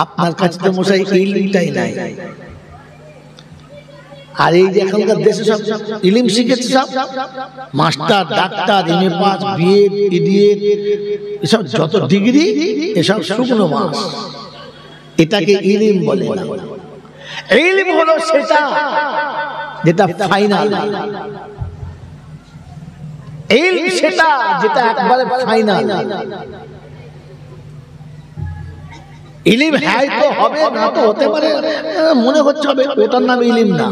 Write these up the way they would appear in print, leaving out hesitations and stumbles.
আপনার কাছে তো মশাই ইলমটাই নাই। আর এই যে এখনকার দেশে সব ইলম শিখেছে, সব master, doctor, MA pass, BA, ইডিএট, এসব যত ডিগ্রি, এসব শুকনো মাছ। এটাকে ইলম বলে না। ইলম হলো সেটা যেটা ফাইনাল। ইলম সেটা যেটা একবারে ফাইনাল। ইলম হ্যাঁ তো হবে, না তো হতে পারে, মনে হচ্ছে হবে, ওটার নাম ইলম না।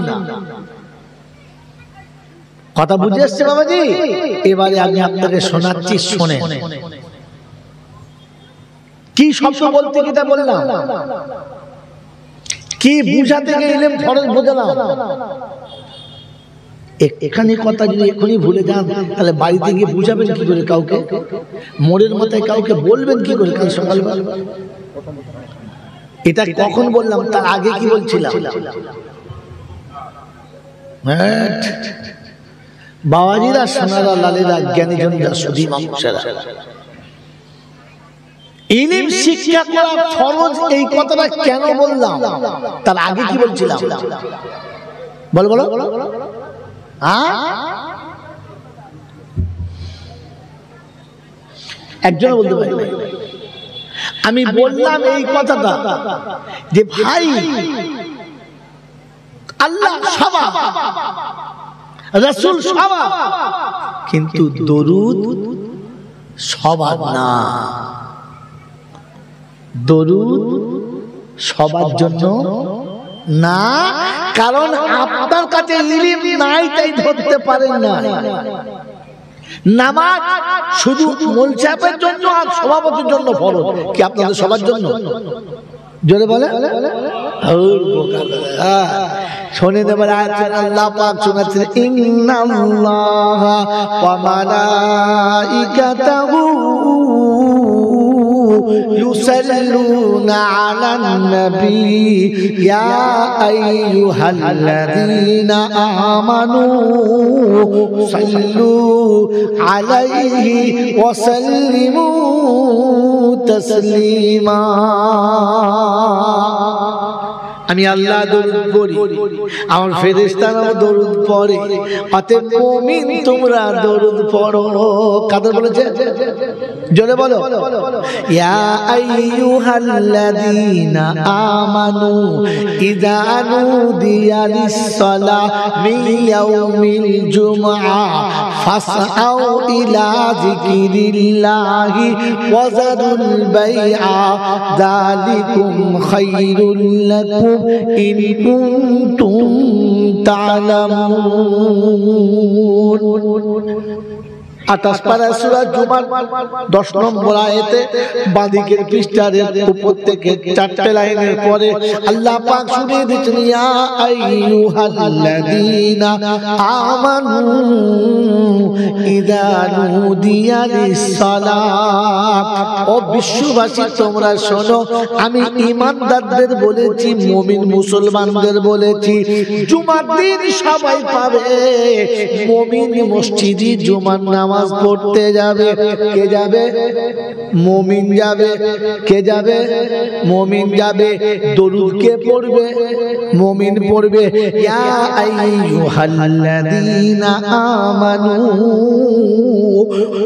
কথা বুঝে এসছে বাবাজি? এবারে আমি আপনাকে শোনাচ্ছি, শোনেন। কি শব্দ বলতে গিয়ে বললাম, কি বুঝাতে গিয়ে ইলম ফরজ বোঝালাম। এখানে কথা যদি এখনই ভুলে যান, তাহলে বাড়িতে গিয়ে বুঝাবেন কি করে কাউকে? মোড়ের মাথায় কাউকে বলবেন কি করে কাল সকালবেলা? এটা কখন বললাম, তার আগে কি বলছিলাম? বাবাজিরা, সোনারা, লালেরা, জ্ঞানীজনরা, সুধী মানুষেরা, ইলম শিক্ষা করা ফরজ, এই কথাটা কেন বললাম? তার আগে কি বলছিলাম? বলো বলো। একজন বলতে পারি, আমি বললাম এই কথাটা যে ভাই, আল্লাহ সওয়াব, রাসূল সওয়াব, কিন্তু দরুদ সওয়াব না। দরুদ সবার জন্য না, কারণ আপনার কাছে ইলম নাই, তাই ধরতে পারেন না। নামাজ শুধু মূল চাপের জন্য আর সভাপতির জন্য ফরজ, কি আপনাদের সবার জন্য? জোরে বলে শোনেন। এবার আল্লাহ পাক শোনাচ্ছেন, ইন্নাল্লাহা ওয়া মালাইকাতাহু ইউসাল্লুনা আলান নবী ইয়া আইয়ুহাল্লাযীনা আমানু সাল্লু আলাইহি ওয়া সাল্লিমু তাসলিমা। আমি আল্লাহ দরুদ পড়ি, আমার ফেরেশতারাও দরুদ পড়ে, অতএব মুমিন তোমরা দরুদ পড়ো। কাদের বলেছে? জোরে বলো। ইয়া আইয়ুহাল্লাযীনা আমানু ইযা নুদিয়া লিস-সালাহ মিন ইয়াউমিল জুমআ ফাসআউ ইলা যিকিরিল্লাহি ওয়া যারুল বাইআ যালিকুম খায়রুল লাকুম ইন কুনতুম তা'লামুন। 28 পারা সূরা জুমার 10 নম্বর আয়াতে বাঁদিকের পৃষ্ঠার উপর থেকে 4টে লাইনের পরে আল্লাহ পাক শুনিয়ে দিচ্ছেন, ইয়া আইয়ুহাল্লাযীনা আমানু ইযা নুদিয়া লিস-সালাহ। ও বিশ্ববাসী, তোমরা শোনো, আমি ঈমানদারদের বলেছি, মুমিন মুসলমানদের বলেছি, জুমার দিন সবাই পাবে। মুমিন মসজিদে জুমার নামাজ পড়তে যাবে। কে যাবে? মুমিন যাবে। কে যাবে? মুমিন যাবে। দরুদ কে পড়বে? মুমিন পড়বে। ইয়া আইয়ুহাল্লাযীনা আমানু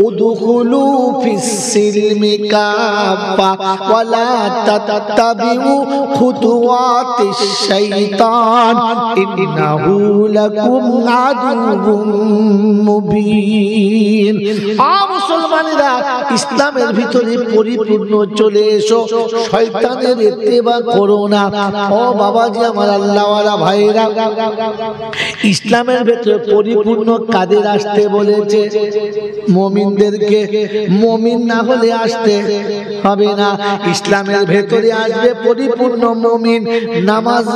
উদখুলু ফিস-সিলমি কাফা ওয়া লা তাত্তাবিউ খুতুওয়াতিশ শাইতান ইন্নাহু লাকুম আদুউম মুবিন। মুসলমানেরা, ইসলামের ভিতরে পরিপূর্ণ চলে এসো, শয়তানের ইত্তেবা করো না। ও বাবাজি, আমার আল্লাহওয়ালা ভাইরা, ইসলামের ভিতরে পরিপূর্ণ কাদের আসতে বলেছে? মুমিনদেরকে। মুমিন না হলে আসতে হবে না। ইসলামের ভেতরে আসবে পরিপূর্ণ মুমিন। নামাজ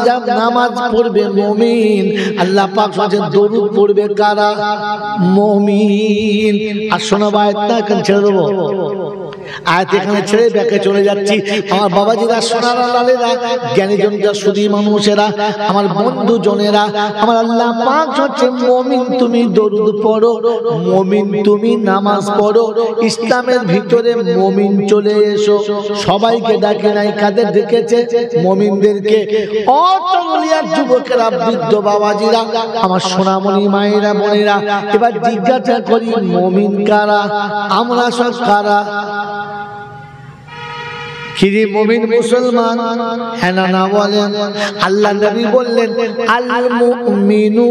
পড়বে মুমিন। আল্লাহ পাক বলেন, দরুদ পড়বে কারা? মুমিন। আর শোনাবো আয়াতটা, এখানে ছেড়ে দেবো। আয়াত এখানে ছেড়ে ব্যাকে চলে যাচ্ছি। আমার বাবাজিরা, সোনারা, লালেরা, জ্ঞানীজনরা, সুধী মানুষেরা, আমার বন্ধু জনেরা, আমার আল্লাহ পাক হচ্ছে মুমিন তুমি দরুদ পড়ো, মুমিন তুমি নামাজ পড়ো, ইসলামের ভিতরে মুমিন চলে এসো। সবাইকে ডাকে নাই, কাদের ডেকেছে? মুমিনদেরকে। অতলিয়ার যুবকেরা, বৃদ্ধ বাবাজিরা, আমার সোনামণি মায়েরা, বোনেরা, এবার জিজ্ঞাসা করি মুমিন কারা? আমরা সব কারা? কিরে মুমিন মুসলমান? হ্যাঁ না বলেন? আল্লাহ নবী বললেন আল মুমিনু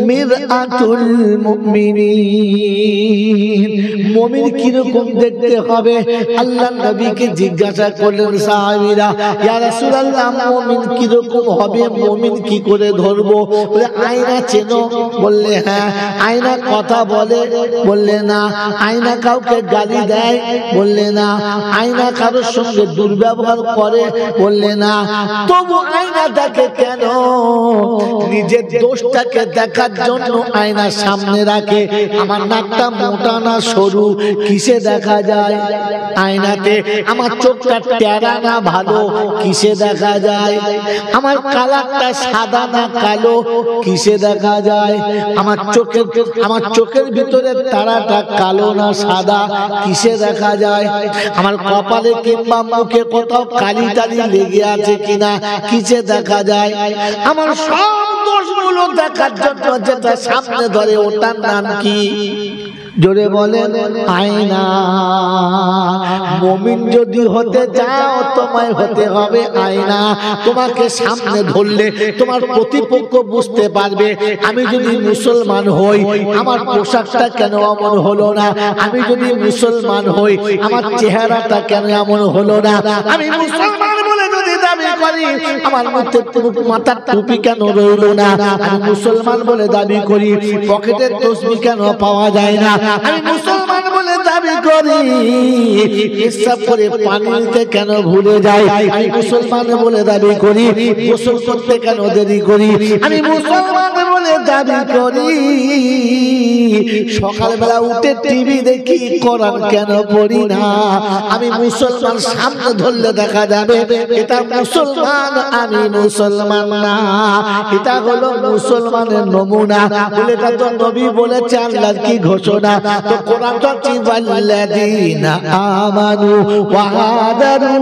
মিরআতুল মুমিনিন। মুমিন কিরকম দেখতে হবে? আল্লাহ নবীকে জিজ্ঞাসা করলেন সাহাবীরা, ইয়া রাসূলুল্লাহ মুমিন কিরকম হবে? মুমিন কি করে ধরবো? বলে আয়না চেনো? বললে হ্যাঁ। আয়না কথা বলে? বললে না। আয়না কাউকে গালি দেয়? বললে না। আয়না কারোর সঙ্গে ব্যবহার করে? বললে না। তবু আয়না দেখে কেন? নিজের দোষটাকে দেখার জন্য আয়না সামনে রাখে। আমার নাকটা মোটা না সরু? কিসে দেখা যায়? আয়নাতে। আমার চোখটা টেরা না ভালো? কিসে দেখা যায়? আমার কালারটা সাদা না কালো? কিসে দেখা যায়? আমার চোখের ভিতরে তারাটা কালো না সাদা? কিসে দেখা যায়? আমার কপালে কিংবা মুখে কোথাও কালি টালি লেগে আছে কিনা? কিসে দেখা যায়? আমার সব দোষগুলো দেখার জন্য যেটা সামনে ধরে, ওটার নাম কি? জোরে বলেন। আয়না। মুমিন যদি হতে চাও, তোমায় হতে হবে আয়না। তোমাকে সামনে ধরলে তোমার প্রতিপক্ষ বুঝতে পারবে, আমি যদি মুসলমান হই আমার পোশাকটা কেন এমন হলো না? আমি যদি মুসলমান হই আমার চেহারাটা কেন এমন হলো না? আমি মুসলমান বলে যদি দাবি করি আমার মাথার টুপি কেন রইলো না? আমি মুসলমান বলে দাবি করি পকেটের তসবিহ কেন পাওয়া যায় না? আমি মুসলমান বলে দাবি করি পেশাব করে পানিতে কেন ভুলে যাই? আমি মুসলমান বলে দাবি করি গোসল করতে কেন দেরি করি? আমি মুসলমান বলে দাবি করি সকালবেলা উঠে টিভি দেখি, কোরআন কেন পড়ি না? আমি মুসলমান, সামনে ধরলে দেখা যাবে এটা মুসলমান, আমি মুসলমান না। এটা হলো মুসলমানের নমুনা। বলে এটা তো নবী বলেছে, আল্লাহর কি ঘোষণা? তো কোরআন তো ওয়াল্লাযীনা আমানু ওয়া হাদারু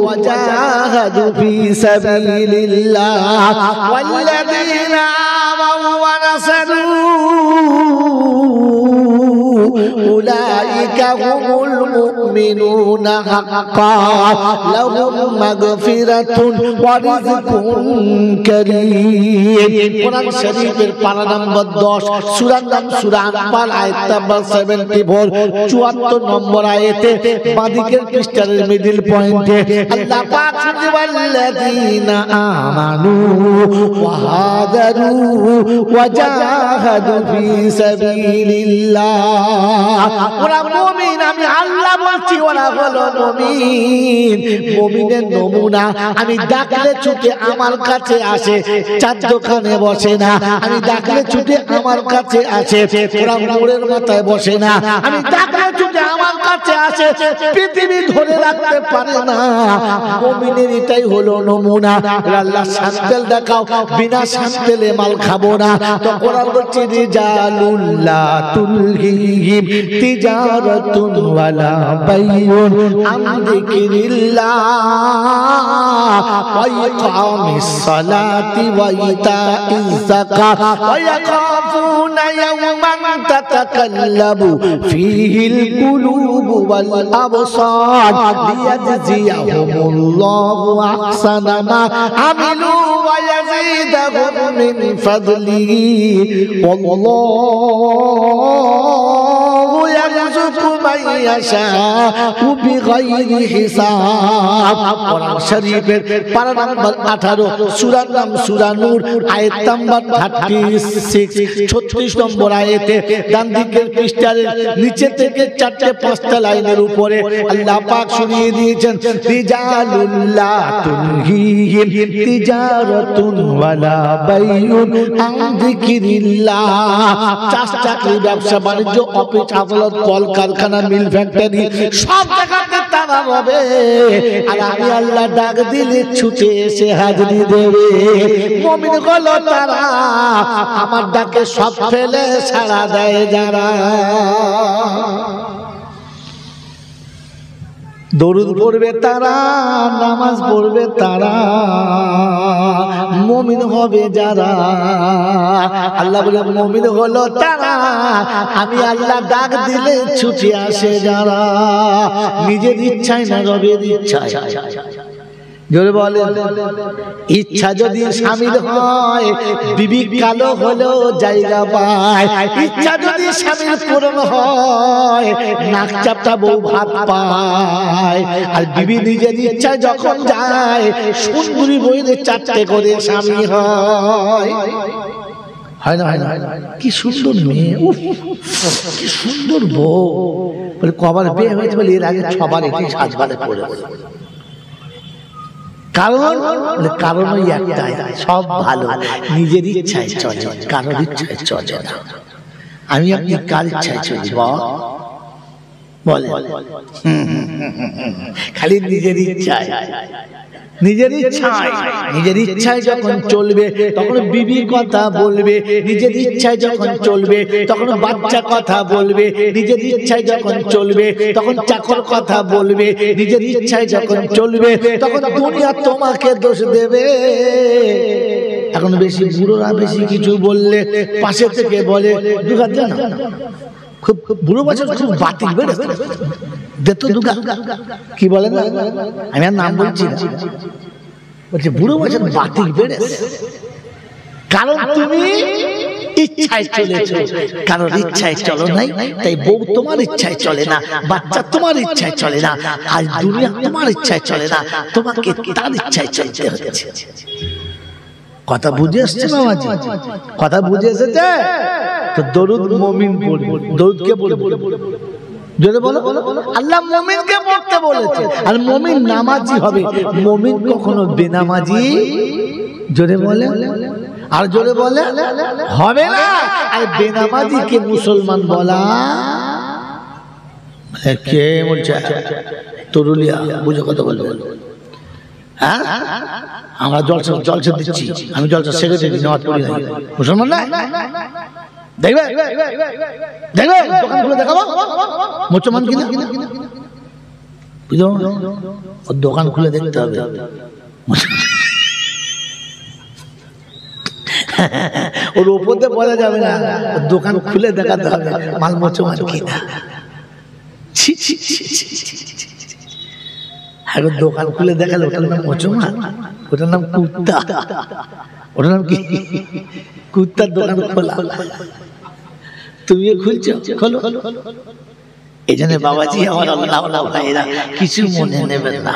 ওয়া জাহাদু ফি সাবিলিল্লাহ ওয়াল্লাযীনা আমানু ওয়া নাসারু উলাইকা হুমুল মুমিনুনা হাক্কান লাহুম মাগফিরাতুন ওয়া রিজকুন কারীম। কোরআন শরীফের পারা নম্বর 10, সূরা নাম সূরা আনফাল, আয়াত নাম্বার 74, 74 নম্বর আয়াতে বাদিকের পৃষ্ঠার মিডল পয়েন্টে আল্লাহ পাক ওয়াল্লাযীনা আমানু ওয়া হাদারু ওয়া জাহাদু ফি সাবিলিল্লাহ। ওরা মুমিন, আমি আল্লাহ বলছি ওরা হলো মুমিন। মুমিনের নমুনা। আমি ডাকলে ছুটে আমার কাছে আসে, চার দোকানে বসে না। আমি ডাকলে ছুটে আমার কাছে আসে, ওরা মোড়ের মাথায় বসে না। আমি ডাকলে ছুটে আমার কাছে আসে, পৃথিবী ধরে রাখতে পারে না। মুমিনের এটাই হলো নমুনা। আল্লাহ শান্তেল দেখাও, বিনা শান্তেলে মাল খাবো না। তো কোরআন বলছে রিজালুল্লাহ তুলহিহিম তিজারাতুন ওয়ালা বাইউন আন যিকরিল্লাহ ওয়া ইকামিস সালাতি ওয়া ইতাইজ যাকাত ওয়া ইয়াখাফুনা ইয়াওমান তাতাকাল্লাবু ফীহিল কুলুবু ওয়াল আবসার লিয়াজজিয়াহুমুল্লাহু আহসানা মা আমিলু ওয়া ইয়াজিদাহুম মিন ফাদলিহি ওয়াল্লাহু ইয়ারযুকু মান ইয়াশাউ বিগাইরি হিসাব। কোরআন শরীফের পারা নাম্বার 18, সূরার নাম সূরা নূর, আয়াত নাম্বার 36 নম্বর আয়াতে ডান দিকের পৃষ্ঠার নিচে থেকে 4-5টা লাইনের উপরে আল্লাহ পাক শুনিয়ে দিয়েছেন, রিজালুল্লাহ তুলহিহিম তিজারাতুন ওয়ালা বাইউন আন যিকরিল্লাহ। চাকরি, ব্যবসা বাণিজ্য, অফিস আদালত, কল কারখানা, মিল ফ্যাক্টরি সব জায়গাতে তারা হবে, আর আমি আল্লাহ ডাক দিলে ছুটে এসে হাজিরি দেবে। মুমিন হলো তারা আমার ডাকে সব ফেলে সাড়া দেয় যারা। দরুদ পড়বে তারা, নামাজ পড়বে তারা, মুমিন হবে যারা। আল্লাহ বলে মুমিন হলো তারা আমি আল্লাহ ডাক দিলে ছুটে আসে যারা, নিজের ইচ্ছায় না রবের ইচ্ছায়। জোরে বলে, ইচ্ছা যদি শামিল হয় বিবি কালো হলেও জায়গা পায়, ইচ্ছা যদি শামিল পূরণ হয় নাক চাপটা বউ ভাত পায়। আর বিবি নিজের ইচ্ছায় যখন যায় সুন্দরী বইয়ের 4টে করে স্বামী হয়। হয় না, হয় না? কি সুন্দর মেয়ে, কি সুন্দর বউ। বলে কবার বিয়ে হয়েছে, বলে এর আগে 6বার এটি সাজবারে পড়ে। কারণ ওই একটাই, সব ভালো নিজের ইচ্ছায় চলে, কারোর ইচ্ছায় চলে না। আমি আপনি কার ইচ্ছায় চলি বলে? খালি নিজের ইচ্ছায়, নিজের ইচ্ছায়। নিজের ইচ্ছায় যখন চলবে তখন বিবির কথা বলবে, নিজের ইচ্ছায় যখন চলবে তখন বাচ্চা কথা বলবে, নিজের ইচ্ছায় যখন চলবে তখন চাকর কথা বলবে, নিজের ইচ্ছায় যখন চলবে তখন দুনিয়া তোমাকে দোষ দেবে। এখন বেশি বুড়োরা বেশি কিছু বললে পাশে থেকে বলে দুঘাত জানো, খুব বুড়ো বছর খুব বাতিল বেড়েছে দেতো দুঘা, কি বলে না, আমি আর নাম বলছি না, বলছে বুড়ো বছর বাতিল বেড়েছে। কারণ তুমি ইচ্ছায় চলেছ, কারোর ইচ্ছায় চলো নাই, তাই বউ তোমার ইচ্ছায় চলে না, বাচ্চা তোমার ইচ্ছায় চলে না, আজ দুনিয়া তোমার ইচ্ছায় চলে না, তোমাকে তার ইচ্ছায় চলতে হচ্ছে। কথা বুঝে আসছে মামাজি? কথা বুঝে এসেছে তো? দরুদ মুমিন পড়বে, দরুদ কে পড়বে? জোরে বলো। আল্লাহ মুমিনকে পড়তে বলেছে, আর মুমিন নামাজি হবে। মুমিন কখনো বেনামাজি, জোরে বলে, আর জোরে বলে হবে না। আর বেনামাজিকে মুসলমান বলা কে বলছে? তরুলিয়া বুঝে কথা বলবে? হ্যাঁ, আমরা জলসা দিচ্ছি, আমি জলসা সেক্রেটারি, নামাজ পড়ি না, মুসলমান না। দেখবে দেখবে দোকান খুলে দেখাবো মুসলমান কিনা, বুঝলো? ওর দোকান খুলে দেখতে হবে, ওর ওপরে বলা যাবে না, দোকান খুলে দেখাতে হবে মাল মুসলমান কিনা। এখন দোকান খুলে দেখালে ওটার নাম মুসলমান, ওটার নাম কুত্তা, ওটার নাম কি? কুত্তার দোকান খোলা, তুমিও খুলছো, খোলো। এই জন্য বাবাজি আমার আল্লাহ ভাইরা কিছু মনে নেবেন না,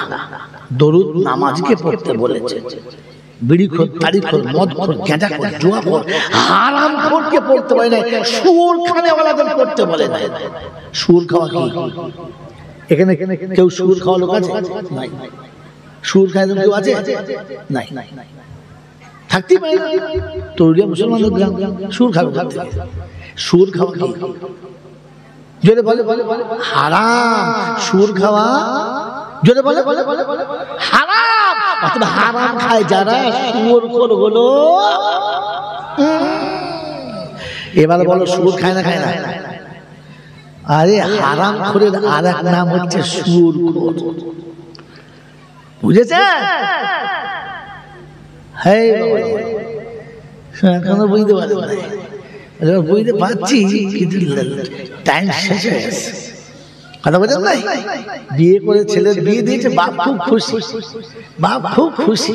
দরুদ নামাজকে পড়তে বলেছে। বিড়ি খোর, তাড়ি খোর, মদ খোর, গাঁজা খোর, জুয়া খোর, হারাম খোরকে পড়তে বলে নাই, সুর খানেওয়ালাদের পড়তে বলে নাই। সুর খাওয়া কি? এখানে কেউ সুর খাওয়া লোক আছে? নাই। সুর খায় কেউ আছে? নাই, থাকতেই পারে না। তরুলিয়া মুসলমানদের গ্রাম, সুর খাবে। সুর খাওয়া কি? জোরে বলে হারাম। সুর খাওয়া জোরে বলে হারাম। অথবা হারাম খায় যারা, সুর খোর হলো। এবার বলো সুর খায় না? খায় না। আরে হারাম খোরের আর এক নাম হচ্ছে সুর খোর, বুঝেছে? হ্যাঁ, এখনো বুঝতে পারবো না, বুঝতে পারছি কিন্তু টাইম শেষ হয়ে গেছে। কথা বলেন নাই? বিয়ে করে ছেলের বিয়ে দিয়েছে, বাপ খুব খুশি, বাপ খুব খুশি।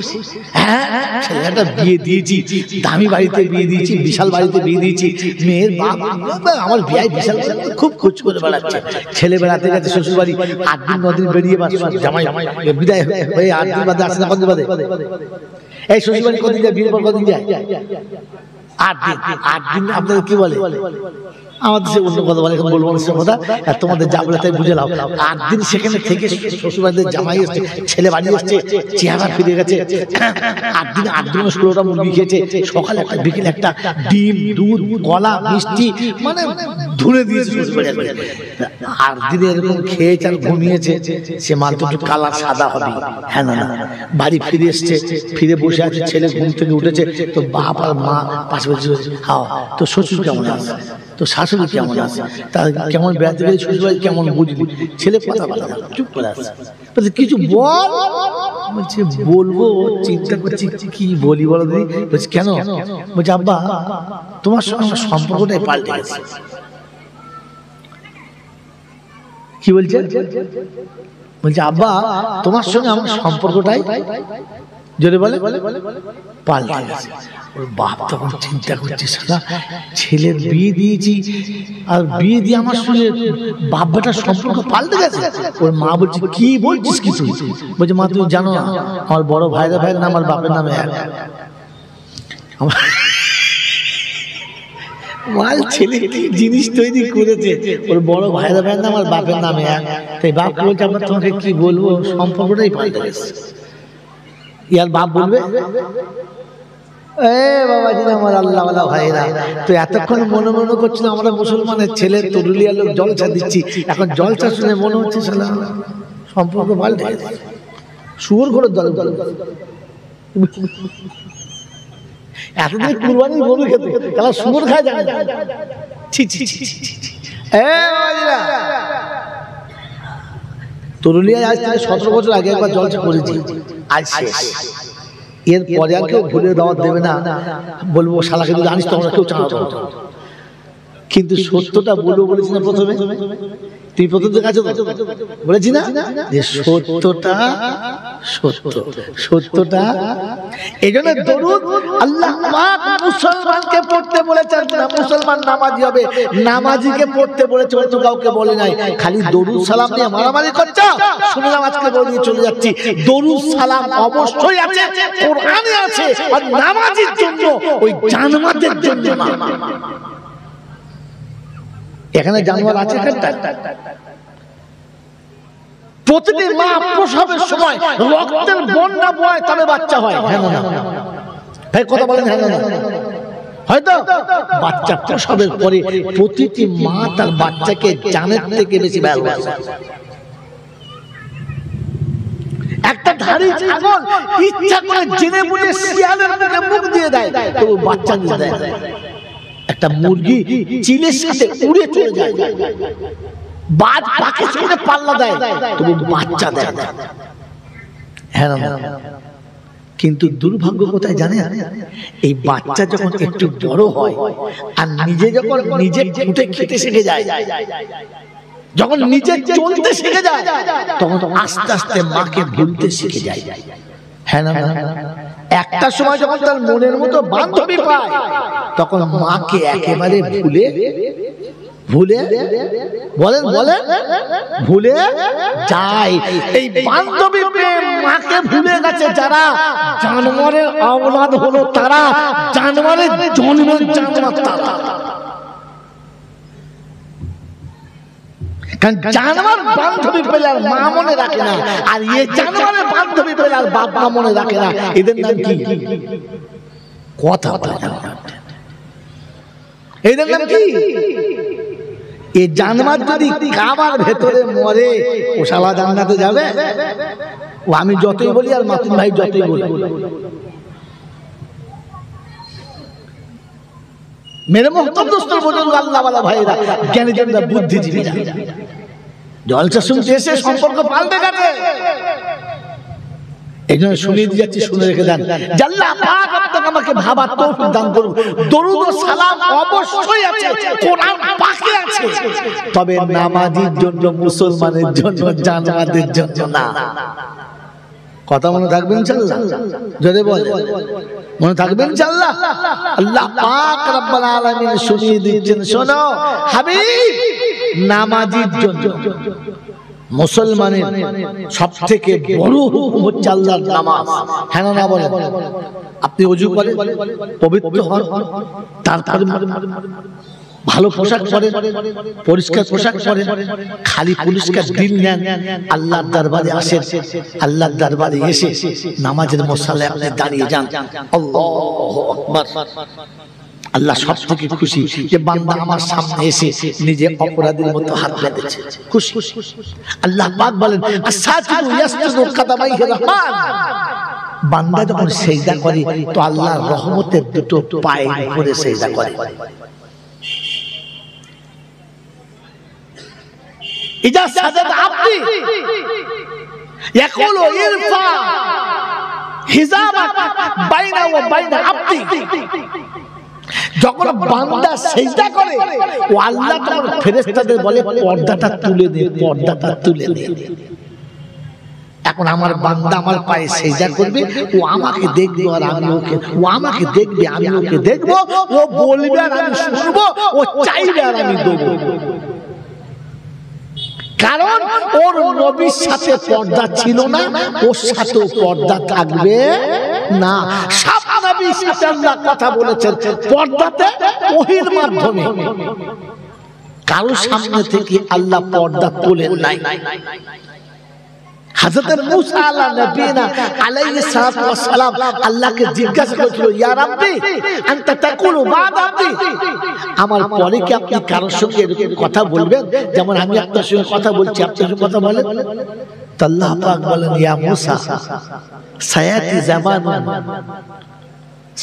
হ্যাঁ, ছেলেটা বিয়ে দিয়েছি, দামি বাড়িতে বিয়ে দিয়েছি, বিশাল বাড়িতে বিয়ে দিয়েছি। মেয়ের বাপ আমার বিয়ে বিশাল, খুব খোঁজ করে বেড়াচ্ছে। ছেলে বেড়াতে গেছে শ্বশুর বাড়ি, 8 দিন 9 দিন বেরিয়ে জামাই বিদায় হয়ে 8 দিন বাদে আসে না, কতদিন বাদে? এই শ্বশুর বাড়ি কদিন যায়? বিয়ের পর কদিন যায়? 8 দিন। 8 দিন আপনাদের কি বলে? আমাদের সে অন্য কথা বলে, এখন বলবো না কথা, তোমাদের যা বলে তাই বুঝে নাও। 8 দিন সেখানে থেকে শ্বশুর বাড়িতে জামাই এসছে, ছেলে বাড়ি এসছে, চেহারা ফিরে গেছে। 8 দিন 8 দিন 16টা মুরগি খেয়েছে, সকালে একটা বিকেলে একটা, ডিম দুধ কলা মিষ্টি মানে ধুনে দিয়েছে শ্বশুর বাড়ি। 8 দিনে এরকম খেয়েছে আর ঘুমিয়েছে, সে মাল তো একটু কালার সাদা হবে। হ্যাঁ না না, বাড়ি ফিরে এসছে, ফিরে বসে আছে, ছেলে ঘুম থেকে উঠেছে, তো বাপ আর মা পাশে বসে, হ্যাঁ তো শ্বশুর কেমন আছে, তো শাশুড়ি কেমন আছে, তার কেমন বেড়াতে গেলে শ্বশুর বাড়ি কেমন বুঝবি? ছেলে কথা বলে চুপ করে আছে, কিছু বল। বলছে বলবো, চিন্তা করছি কি বলি বলো দিদি। বলছে কেন? বলছে আব্বা তোমার সঙ্গে আমার সম্পর্কটাই পাল্টে গেছে। কি বলছে? বলছে আব্বা তোমার সঙ্গে আমার সম্পর্কটাই, জোরে বলে, পাল্টে গেছে। ওর বাপ তখন চিন্তা করছে, সারা ছেলের বিয়ে দিয়েছি আর বিয়ে দিয়ে আমার সঙ্গে বাপ বেটার সম্পর্ক পাল্টে গেছে। ওর মা বলছে কি বলছিস কিছু? বলছে মা তুমি জানো না আমার বড় ভাইরা ভাইয়ের নাম আর বাপের নামে এক। মাল ছেলে কি জিনিস তৈরি করেছে, ওর বড় ভাইরা ভাইয়ের নাম আর বাপের নামে এক। তাই বাপ বলছে আমরা তোমাকে কি বলবো, সম্পর্কটাই পাল্টে গেছে। ইয়ার বাপ বলবে আমার আল্লাহওয়ালা ভাইরা তো এতক্ষণ মনে মনে করছিল আমরা মুসলমানের ছেলে, তরুলিয়া লোক জলসা দিচ্ছি, এখন জলসা শুনে মনে হচ্ছে সম্পর্ক পাল্টে গেছে। শুয়োর করে দল দল এতদিন কুরবানির গরু খেতে, তারা শুয়োর খায় জানে। তরুলিয়ায় আজ থেকে 17 বছর আগে একবার জলসা করেছি, আজ শেষ। এর পরে আর কেউ ভুলে দাওয়াত দেবে না, বলবো শালাকে যদি আনিস তোমরা কেউ চালাতো। কিন্তু সত্যটা বলবো বলেছি না প্রথমে, তুই প্রথম কাছে বলেছি না যে সত্যটা সত্য, সত্যটা। এই জন্য দরুদ আল্লাহ পাক মুসলমানকে পড়তে বলেছেন না, মুসলমান নামাজি হবে, নামাজিকে পড়তে বলেছে, অন্য কাউকে বলে নাই। খালি দরুদ সালাম নিয়ে মারামারি করছ, শুনলাম আজকে বলে চলে যাচ্ছি। দরুদ সালাম অবশ্যই আছে, কোরআনে আছে, আর নামাজির জন্য, ওই জানোয়ারদের জন্য না। এখানে জানোয়ার আছে একটা, প্রতিটি মা প্রসবের সময় রক্তের বন্যা বয় তবে বাচ্চা হয়। হ্যাঁ না ভাই কথা বলেন? হ্যাঁ না হয়তো বাচ্চা প্রসবের পরে প্রতিটি মা তার বাচ্চাকে জানের থেকে বেশি ভালোবাসে। একটা ধাড়ি ছাগল ইচ্ছা করে জেনে বুঝে শিয়ালের মুখে মুখ দিয়ে দেয়, তো বাচ্চা দিয়ে দেয়। একটা মুরগি চিলের সাথে উড়ে চলে যায়, বাজ পাখির সাথে পাল্লা দেয়, তবু বাচ্চা দেয়। হ্যাঁ না, কিন্তু দুর্ভাগ্য কোথায় জানে? এই বাচ্চা যখন একটু বড় হয় আর নিজে যখন নিজে ফুটে খেতে শিখে যায়, যখন নিজে চলতে শিখে যায়, তখন আস্তে আস্তে মাকে ভুলতে শিখে যায়। হ্যাঁ না, একটা সময় যখন তার মনের মতো বান্ধবী পায়, তখন মাকে একেবারে ভুলে ভুলে বলেন বলেন ভুলে যায়। এই বান্ধবী প্রেম মাকে ভুলে গেছে যারা, জানোয়ারের আওলাদ হলো তারা, জানোয়ারের জন্মের জানোয়ার তারা। কারণ জানোয়ার বান্ধবী পেলে আর মা মনে রাখে না, আর এ জানোয়ারের বান্ধবী পেলে আর বাপ মা মনে রাখে না। এদের নাম কি? কথা বলে না। এদের নাম কি? এই জানোয়ার যদি কাবার ভেতরে মরে, ও শালা জান্নাতে যাবে? ও আমি যতই বলি আর মাতুন ভাই যতই বলি, মেরে মোহতরম দোস্তর বুজুর্গ আল্লাহওয়ালা ভাইরা, জ্ঞানীজনরা, বুদ্ধিজীবীরা, জলসা শুনতে এসে সম্পর্ক পাল্টে গেছে। এই জন্য শুনিয়ে দিয়ে যাচ্ছি, শুনে রেখে দেন। আল্লাহ পাক আপনাকে আমাকে ভাবার তৌফিক দান করুন। দরুদ ও সালাম অবশ্যই আছে, কোরআন পাকে আছে, তবে নামাজির জন্য, মুসলমানের জন্য, জানোয়ারদের জন্য না। কথা মনে থাকবে ইনশাআল্লাহ? জোরে বলে মনে থাকবে ইনশাআল্লাহ? আল্লাহ পাক রব্বুল আলামিন শুনিয়ে দিচ্ছেন, শোনো হাবিব, নামাজির জন্য, মুসলমানের সবথেকে বড় হুকুম হচ্ছে আল্লাহর নামাজ। হ্যাঁ না বলেন? আপনি ওযু করেন, পবিত্র হন, তারপরে ভালো পোশাক পরেন, পরিষ্কার পোশাক পরেন, খালি পরিষ্কার দিন নেন, আল্লাহর দরবারে আসেন, আল্লাহর দরবারে এসে নামাজের মুসাল্লায় আপনি দাঁড়িয়ে যান। আল্লাহু আকবার। আল্লাহ সব থেকে খুশি যে বান্দা আমার সামনে এসে নিজে অপরাধীর মতো হাত বেঁধেছে, খুশি। আল্লাহ পাক বলেন, আস-সাজিদু ইয়াসজুদু কাদামাইহি রাহমান। বান্দা যখন সিজদা করে তো আল্লাহর রহমতের দুটো পায়ের উপরে সিজদা করে। ইজা সাজাদা আবদি ইয়াকুলু ইরফা হিজাবাক বাইনা ওয়া বাইনা আবদি। যখন বান্দা সিজদা করে ও আল্লাহ তখন ফেরেশতাদের বলে, পর্দাটা তুলে দে, পর্দাটা তুলে দে। এখন আমার বান্দা আমার পায়ে সিজদা করবে, ও আমাকে দেখবে আর আমি ওকে, ও আমাকে দেখবে আমি ওকে দেখব, ও বলবে আর আমি শুনবো, ও চাইবে আর আমি দেবো। কারণ ওর নবীর সাথে পর্দা ছিল না, ওর সাথে পর্দা থাকবে না। সব নবীর সাথে আল্লাহ কথা বলেছেন পর্দাতে, ওহীর মাধ্যমে। কারো সামনে থেকে আল্লাহ পর্দা তোলেন নাই। হযরত মূসা আলাইহিস সালাতু ওয়াস সালাম আল্লাহকে জিজ্ঞাসা করেছিল, ইয়া রাব্বি আনতা তাকুলু বা'দা আবদি, আমার পরে কি আপনি কারোর সঙ্গে এরকম কথা বলবেন যেমন আমি আপনার সঙ্গে কথা বলছি, আপনার সঙ্গে কথা বলেন? তো আল্লাহ পাক বলেন, ইয়া মূসা সায়াতি জামানুন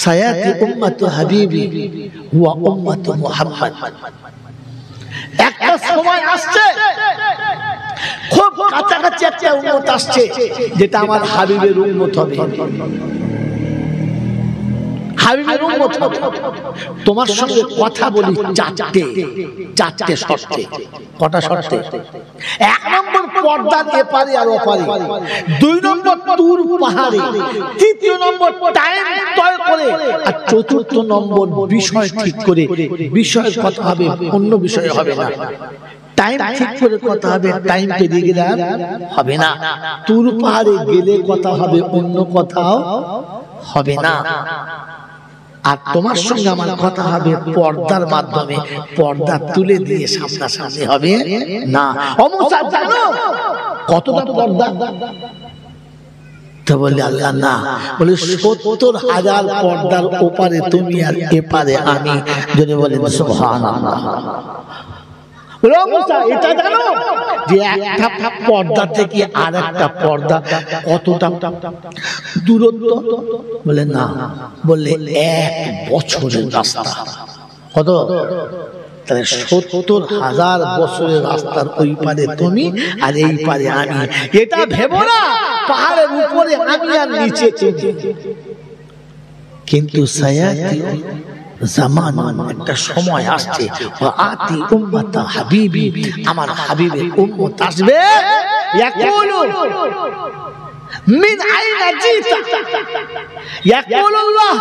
সায়াতি উম্মাতু হাবিবি ওয়া উম্মাতু মুহাম্মদ। একটা সময় আসছে, খুব কাছাকাছি একটা উম্মত আসছে, যেটা আমার হাবিবের উম্মত হবে, হাবিবের উম্মত হবে। তোমার সঙ্গে কথা বলি চারটে শর্তে। কটা শর্তে? 1 নম্বর পর্দার এপারে আর ওপারে, 2 নম্বর তুর পাহাড়ে, 3 নম্বর টাইম তয় করে, আর 4 নম্বর বিষয় ঠিক করে। বিষয়ের কথা হবে, অন্য বিষয় হবে না। টাইম ঠিক করে কথা হবে, টাইম পেরিয়ে গেলে হবে না। তুর পাহাড়ে গেলে কথা হবে, অন্য কথাও হবে না। আর তোমার সঙ্গে আমার কথা হবে পর্দার মাধ্যমে, পর্দা তুলে দিয়ে সামনাসামনি হবে না। অমুসা জানো কতটা পর্দা? তো বললে আল্লাহ না, বলে 70,000 পর্দার ওপারে তুমি আর এপারে আমি। যদি বলেন সুবহানাল্লাহ। এটা জানো যে একটা পর্দা থেকে আর একটা পর্দা কতটা দূরত্ব? বলে না, বললে 1 বছরের রাস্তা। কত? তাহলে 70,000 বছরের রাস্তার ওই পারে তুমি আর এই পারে আমি। এটা ভেবো না পাহাড়ের উপরে আমি আর নিচে তুমি। কিন্তু সায়াতি জামান, একটা সময় আসছে, আতি উম্মাতা হাবিবি, আমার হাবিবের উম্মত আসবে, ইয়াকুলু মিন আইনা জিতা, ইয়াকুলুল্লাহ,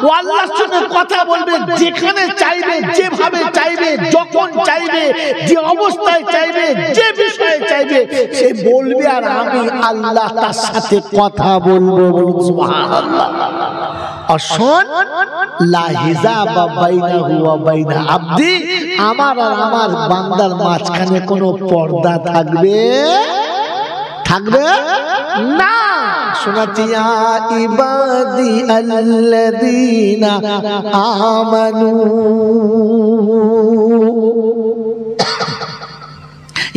ও আল্লাহর সঙ্গে কথা বলবে, যেখানে চাইবে, যেভাবে চাইবে, যখন চাইবে, যে অবস্থায় চাইবে, যে বিষয়ে চাইবে, সে বলবে আর আমি আল্লাহ তার সাথে কথা বলবো। সুবহানাল্লাহ। অশোন লা হিজাবা বাইনাহু ওয়া বাইনা আবদি, আমার আর আমার বান্দার মাঝখানে কোনো পর্দা থাকবে না। শোনাতিয়া ইবাদি আল্লাযীনা আমানু,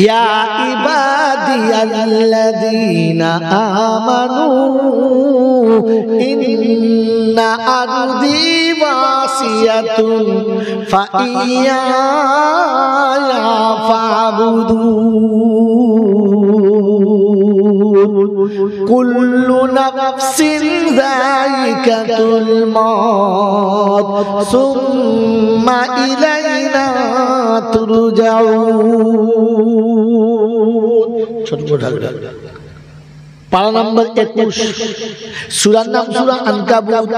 ইয়া ইবাদি আল্লাযীনা আমানু ইন্না আরদি ওয়াসিয়াতুন ফাইয়া ফাবুদুন। কুল্লু নাফসিন যায়িকাতুল মউত সুম্মা ইলাইনা তুরজাউন। ছোট ছোট পারা নাম্বার 21, সূরার নাম সূরা আনকাবুত,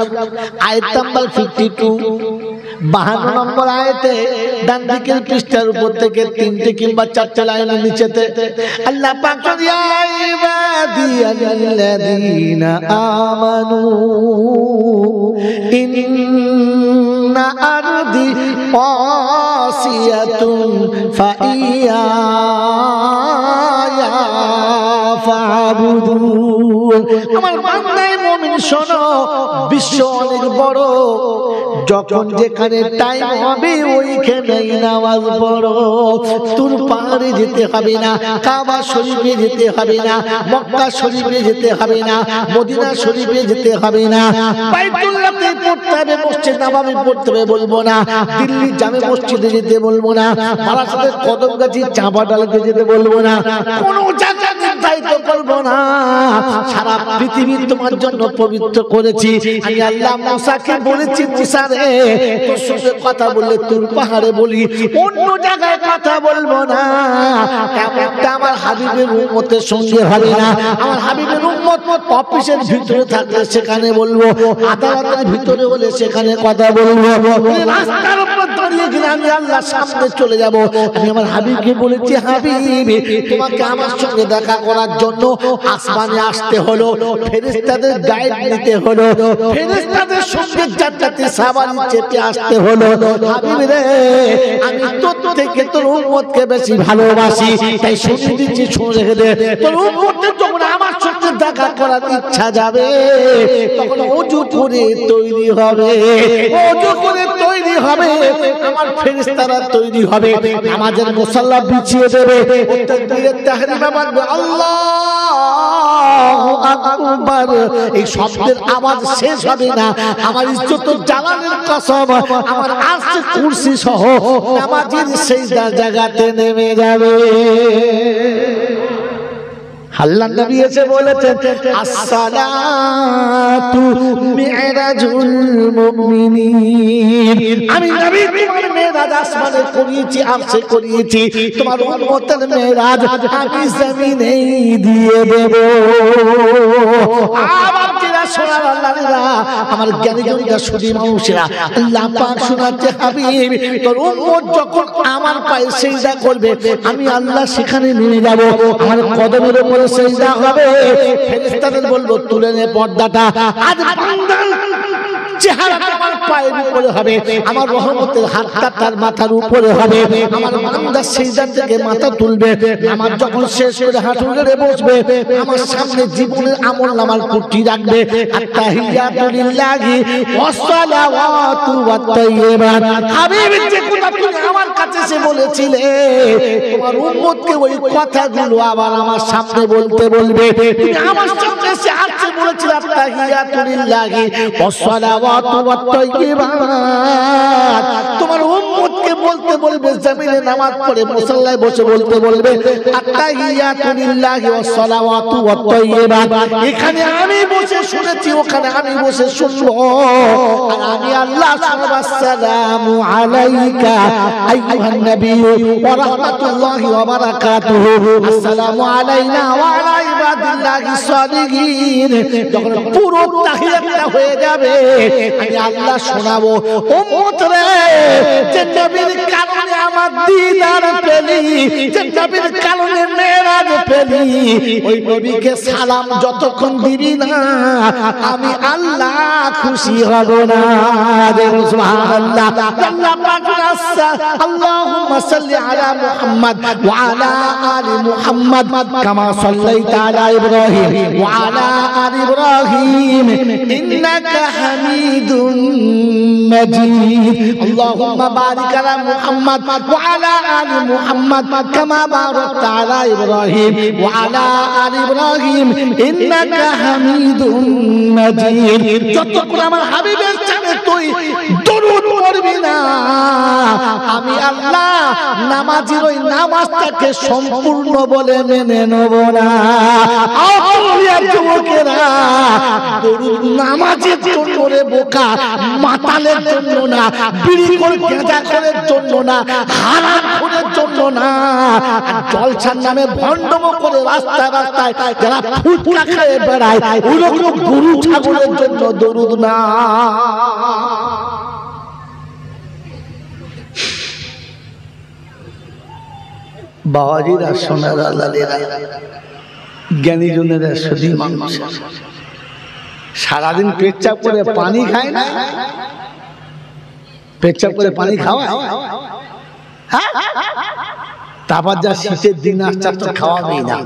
আয়াত নাম্বার 52। 52 নম্বর আয়াতে ডান দিকের পৃষ্ঠার উপর থেকে 3টে কিংবা 4টে লাইনের নিচেতে আল্লাহ পাক ইয়া ইবাদিয়াল্লাযীনা আমানু ইন্না আরদি ওয়াসিয়াতুন ফাইয়া আমার বান্দায়ে মুমিন শোনো, বিশ্ব অনেক বড়, যখন যেখানে টাইম হবে ওইখানেই নামাজ পড়ো। তুর পাহাড়ে যেতে হবে না, কাবা শরীফে যেতে হবে না, মক্কা শরীফে যেতে হবে না, মদিনা শরীফে যেতে হবে না, বাইতুল্লাহতে পড়তে হবে, মসজিদ নববী পড়তে হবে বলবো না, দিল্লি জামে মসজিদে যেতে বলবো না, বারাসাতের কদমগাছি চাঁপা ডালাতে যেতে বলবো না, কোনো জায়গা নির্ধারিত করবো না। সারা পৃথিবী তোমার জন্য পবিত্র করেছি আমি আল্লাহ। মুসাকে বলেছি মুসা রে, তোর সঙ্গে কথা বললে তুর পাহাড়ে বলি, অন্য জায়গায় কথা বলবো না। এমনটা আমার হাবিবের উম্মতের সঙ্গে হবে না। আমার হাবিবের উম্মত অফিসের ভিতরে থাকলে সেখানে বলবো, আদালতের ভিতরে হলে সেখানে কথা বলবো, রাস্তার উপর দাঁড়িয়ে গেলে আমি আল্লাহর সামনে চলে যাব। আমি আমার হাবিবকে বলেছি, হাবিব তোমাকে আমার সঙ্গে দেখা করার জন্য আসমানে আসতে হলো, ফেরেশতাদের গাইড নিতে হলো, ফেরেশতাদের সঙ্গে যাত্রাতে সাওয়ারি চেপে আসতে হলো। হাবিব রে, আমি তোর থেকে তোর উম্মতকে বেশি ভালোবাসি, তাই শুনে দিচ্ছি, শুনে রেখে দে। তোর উম্মতের যখন আমার সঙ্গে দেখা করার ইচ্ছা যাবে, তখন ওযু করে তৈরি হবে, ওযু করে তৈরি হবে, আমার ফেরেশতারা তৈরি হবে, নামাজের মুসাল্লা বিছিয়ে দেবে, তাকবীরের তাহরিমা বাঁধবে, আল্লাহু আকবার, এই শব্দের আওয়াজ শেষ হবে না। আমার ইজ্জত জালালের কসম, আমার আরশ কুরসি সহ নামাজের সিজদা জায়গাতে নেমে যাবে। আল্লাহর নবী এসে বলেছেন, আসসালাতু মি'রাজুল মুমিনিন। আমি নবী তোমার মেরাজ আসমানে করিয়েছি, আরশে করিয়েছি, তোমার উম্মতের মেরাজ আমি জমিনেই দিয়ে দেব। আবার যারা শোনার আল্লাহরা, আমার জ্ঞানী জনরা, সুধী মানুষেরা, আল্লাহ পাক শোনাচ্ছে, হাবিব তোর উম্মত যখন আমার পায়ে সিজদা করবে, আমি আল্লাহ সেখানে নেমে যাব, আমার কদমের উপরে সিজদা হবে। ফেরেশতাদের বলবো, তুলে নে পর্দাটা, আজ বান্দার চেহারাটা আমার পায়ের উপরে হবে, আমার রহমতের হাতটা তার মাথার উপরে হবে, আমার বান্দা সিজদা থেকে মাথা তুলবে, আমার যখন শেষ করে হাঁটু গেড়ে বসবে, আমার সামনে জীবনের আমলনামার কুঠি রাখবে, আত্তাহিয়াতু লিল্লাহি ওয়াস সালাওয়াতু ওয়াত তাইয়্যিবাত। হাবিব যে কথা তুমি আমার কাছে এসে বলেছিলে, তোমার উম্মতকে ওই কথাগুলো আবার আমার সামনে বলতে বলবে। তুমি আমার সামনে এসে আজকে বলেছিলে, আত্তাহিয়াতু লিল্লাহি ওয়াস সালাওয়াতু ওয়াত তাইয়্যিবাত, তোমার উম্মতকে বলতে বলবে, জমিনে নামাজ পড়ে মুসাল্লায় বসে বলতে বলবে, আত্তাহিয়াতু লিল্লাহি ওয়াস সালাওয়াতু ওয়াত তাইয়্যিবাত। এখানে আমি বসে শুনেছি, ওখানে আমি বসে শুনবো, আর আমি আল্লাহ শুনবো, আসসালামু আলাইকা আইয়ুহান নবী ওয়া রাহমাতুল্লাহি ওয়া বারাকাতুহু, আসসালামু আলাইনা ওয়া আলা ইবাদিল্লাহিস সালিহিন। যখন পুরো তাহিয়াতটা হয়ে যাবে, আমি আল্লাহ শোনাবো, উম্মত রে, যে নবীর কারণে আমার দিদার পেলি, যে নবীর কারণে মেরাজ পেলি, ওই নবীকে সালাম যতক্ষণ দিবি না, আমি আল্লাহ খুশি হব না। সুবহানাল্লাহ। আল্লাহ পাক বলেছে, আল্লাহুম্মা সাল্লি আলা মুহাম্মাদ ওয়া আলা আলি মুহাম্মাদ কামা সাল্লাইতা আলা ইব্রাহিম ওয়া আলা আলি ইব্রাহিম ইন্নাকা হামিদুম মাজিদ। আল্লাহুম্মা বারিক আলা মুহাম্মাদ ওয়া আলা আলি মুহাম্মাদ কামা বারাকতা আলা ইব্রাহিম ওয়া আলা আলি ইব্রাহিম ইন্নাকা হামিদুম মাজিদ। যতক্ষণ আমার হাবিবের জানে তুই দরুদ পড়বি না, আমি আল্লাহ নামাজের ওই নামাজটাকে সম্পূর্ণ বলে মেনে নেব না। যুবকেরা, দরুদ নামাজের জন্য রে বোকা, মাতালের জন্য না, বিড়ি করে গাঁজা করার জন্য না, হারাম করার জন্য না, জলসার নামে ভণ্ডম করে রাস্তায় রাস্তায় যারা ফুটকা খেয়ে বেড়ায় ওরকম গরু ছাগলের জন্য দরুদ না। বাবাজিরা, সোনারা, লালেরা, জ্ঞানীজনেরা, শুধু মানুষ সারাদিন পেচ্ছাপ করে পানি খায় না, পেচ্ছাপ করে পানি খাওয়া, তারপর যা শীতের দিন আসছে তো খাওয়াবেই না,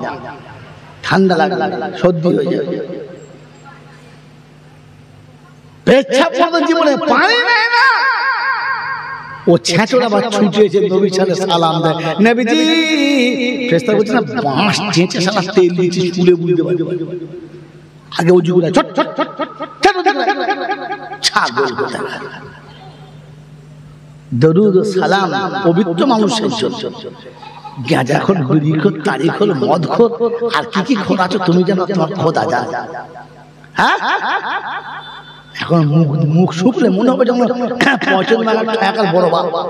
ঠান্ডা লাগবে, সর্দি হয়ে যাবে। পেচ্ছাপ করে জীবনে পানি নেয় না, ও ছেঁচড়া বা ছুটিয়েছে নবী সালে সালাম দেয়, নবীজি ফেরেশতা বলছে না, বাঁশ চেঁচে সালা তেল দিয়েছে চুলে বুঝতে পারবে, আগে ও যুগরা ছট ছট ছট ছাগল কোথাকার। দরুদ ও সালাম পবিত্র মানুষের জন্য। গাঁজাখোর, বিড়িখোর, তারিখোর, মদখোর আর কি কি খোর আছো তুমি জানো, তোমার খোদা জানে। হ্যাঁ, এখন মুখ শুকলে মনে হবে যেমন বড় বাবা,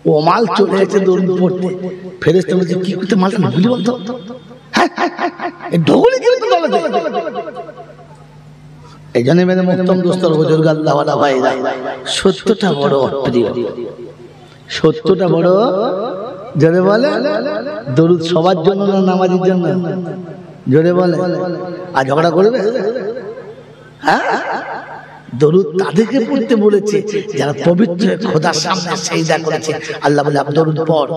ও মাল চলে এসেছে দরুদ পড়তে। ফেরেশতা বলছে কি করতে মালটা ভুলি বলতো, ঢোলে কি হতো দলে দলে। এই জন্য মেরে মুক্তম দোস্তর বুজুর্গ আল্লাহওয়ালা ভাইরা, সত্যটা বড় প্রিয়, সত্যটা বড় জোরে বলে। দরুদ সবার জন্য না, নামাজের জন্য, জোরে বলে। আর ঝগড়া করবে? হ্যাঁ, দরুদ তাদেরকে পড়তে বলেছে যারা পবিত্র খোদার সামনে সিজদা করেছে। আল্লাহ বলে দরুদ পড়,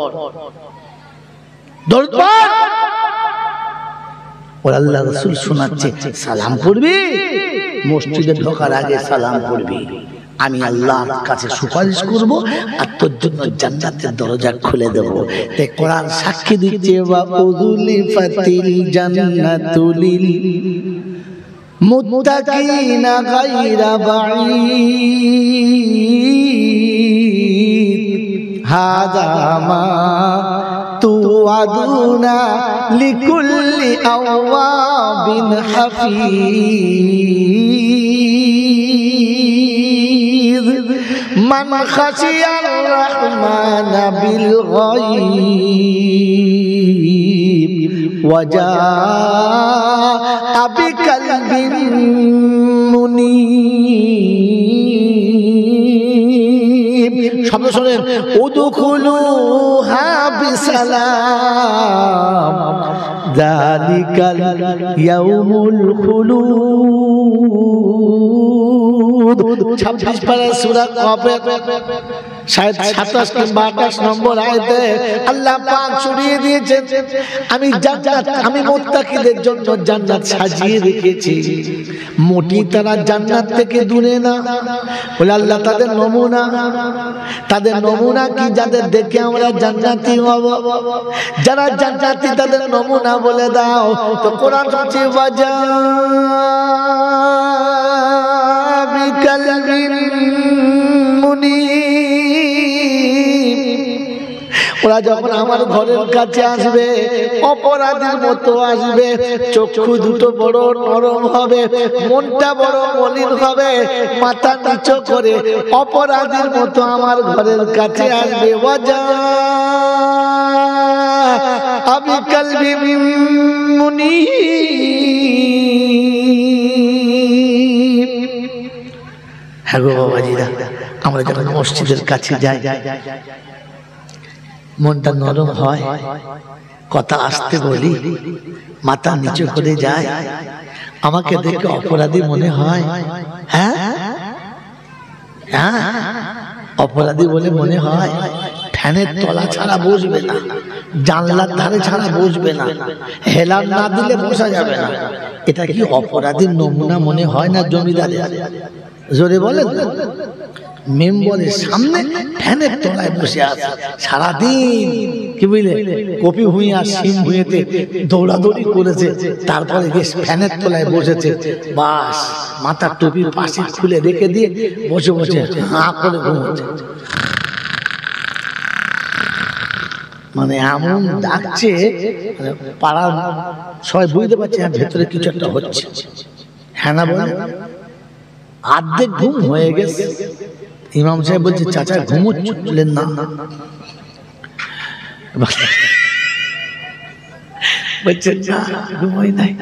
দরুদ পড়। ওর আল্লাহ রাসূল শোনাচ্ছে সালাম পড়বি, মসজিদে ঢোকার আগে সালাম পড়বি, আমি আল্লাহর কাছে সুপারিশ করব আর তোর জন্য জান্নাতের দরজা খুলে দেব। তাই কোরআন সাক্ষী দিচ্ছে ওয়া উযলিফাতিল জান্নাতু লিল মুত্তাকিনা গায়রা বাঈদ হাযা মা তুআদুনা লিকুল্লি আওয়াবিন হাফিজ মান খাশিয়ার রাহমানা বিল গায়ব ওয়া জাআ বিকালবিন মুনীব। শব্দ শোনেন, উদখুলুহা বিসালাম যালিকাল ইয়াউমুল খুলুদ। 26 পারা সূরা কফের 27 কিংবা 28 নম্বর আয়াতে আল্লাহ পাক ছড়িয়ে দিয়েছেন, আমি জান্নাত, আমি মুত্তাকিদের জন্য জান্নাত সাজিয়ে রেখেছি। মোটি তারা জান্নাত থেকে দূরে না, বলে আল্লাহ তাদের নমুনা, তাদের নমুনা কি? যাদের দেখে আমরা জান্নাতি হব। যারা জান্নাতি তাদের নমুনা বলে দাও। তো কোরআন হচ্ছে ওয়াজা বিকালবিন মুনীব। ওরা যখন আমার ঘরের কাছে আসবে অপরাধীর মতো আসবে, চক্ষু দুটো বড় নরম হবে, মনটা বড় মলিন হবে, মাথা নিচু করে অপরাধীর মতো আমার ঘরের কাছে আসবে। ওয়াজা আবি কালবি মুনীব। হ্যাঁ গো বাবাজিরা, আমরা যখন মসজিদের কাছে যাই মনটা নরম হয়, কথা আসতে বলি, মাথা নিচু করে যায়, আমাকে দেখে অপরাধী মনে হয়। হ্যাঁ হ্যাঁ, অপরাধী বলে মনে হয়। ফ্যানের তলা ছাড়া বসবে না, জানলার ধারে ছাড়া বসবে না, হেলার না দিলে বসা যাবে না। এটা কি অপরাধীর নমুনা মনে হয় না জমিদারের? জোরে বলেন। মেম্বরের সামনে ফ্যানের তলায় বসে আছে সারাদিন, কি বুঝলে, কপি ভুঁই আর সিম ভুঁইতে দৌড়াদৌড়ি করেছে, তারপরে গিয়ে ফ্যানের তলায় বসেছে, বাস মাথার টুপি পাশে খুলে রেখে দিয়ে বসে বসে হাঁ করে ঘুমোচ্ছে। মানে এমন ডাকছে পাড়ার সবাই বুঝতে পারছে হ্যাঁ ভেতরে কিছু একটা হচ্ছে। হ্যাঁ না বলে অর্ধেক ঘুম হয়ে গেছে। ইমাম সাহেব বলছে চাচা ঘুমোচ্ছিলেন না? বলছে না ঘুমোই নাই।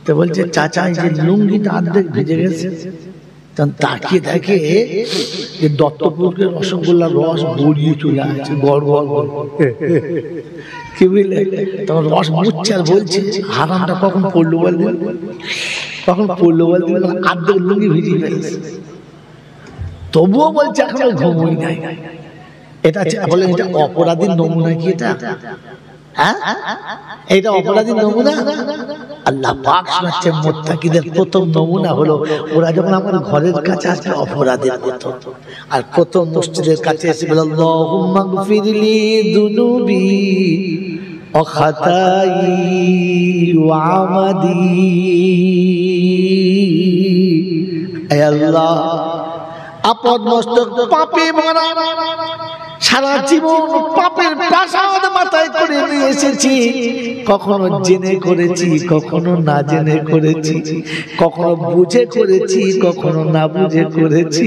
তো বলছে চাচা এই যে লুঙ্গিটা অর্ধেক ভিজে গেছে। তাকিয়ে দেখে যে দত্তপুরকে রসগোল্লার রস গড়িয়ে চলে আসছে, গড় গড় গড়, কি বুঝলে, তখন রস মুচ্ছে আর বলছে হারামটা কখন পড়লো বলবে, কখন পড়লো বলবে, অর্ধেক লুঙ্গি ভিজিয়ে ফেলেছে। তবুও বলছে এখনো ঘুমোই নাই। এটা বলে এটা অপরাধীর নমুনা কি এটা? হ্যাঁ, এটা অপরাধীর নমুনা। আল্লাহ পাক শোনাচ্ছেন মুত্তাকিদের প্রথম নমুনা হলো ওরা যখন আমার ঘরের কাছে আসবে অপরাধের মতো, আর প্রথম মসজিদের কাছে এসে বলে আল্লাহুম্মা গফিরলি যুনুবি ওয়া খাতাই ওয়া আমাদি, হে আল্লাহ আপদ মস্তক পাপে ভরা, সারা জীবন পাপের প্রাসাদ মাথায় করে নিয়ে এসেছি, কখনো জেনে করেছি, কখনো না জেনে করেছি, কখনো বুঝে করেছি, কখনো না বুঝে করেছি।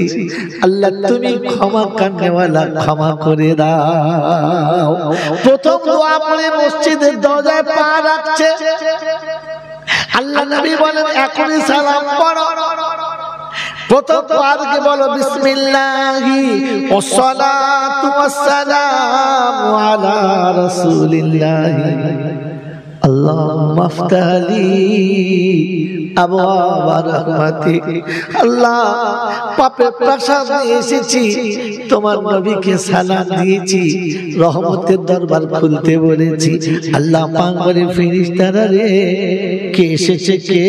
আল্লাহ তুমি ক্ষমা কান্নেওয়ালা, ক্ষমা করে দাও। প্রথম দোয়া পড়ে মসজিদের দরজায় পা রাখছে, আল্লাহ নবী বলেন এখনই সালাম পড়ো। প্রথম পারকে বলো বিসমিল্লাহি ওয়াসসালাতু ওয়াসসালামু আলা রাসূলিল্লাহি আল্লাহুম্মা আফতাহলি আবওয়াবা রাহমাতিক। আল্লাহ পাপের প্রাসাদ নিয়ে এসেছি, তোমার নবীকে সালাম দিয়েছি, রহমতের দরবার খুলতে বলেছি। আল্লাহ পাক বলে ফেরেশতারা রে কে এসেছে, কে?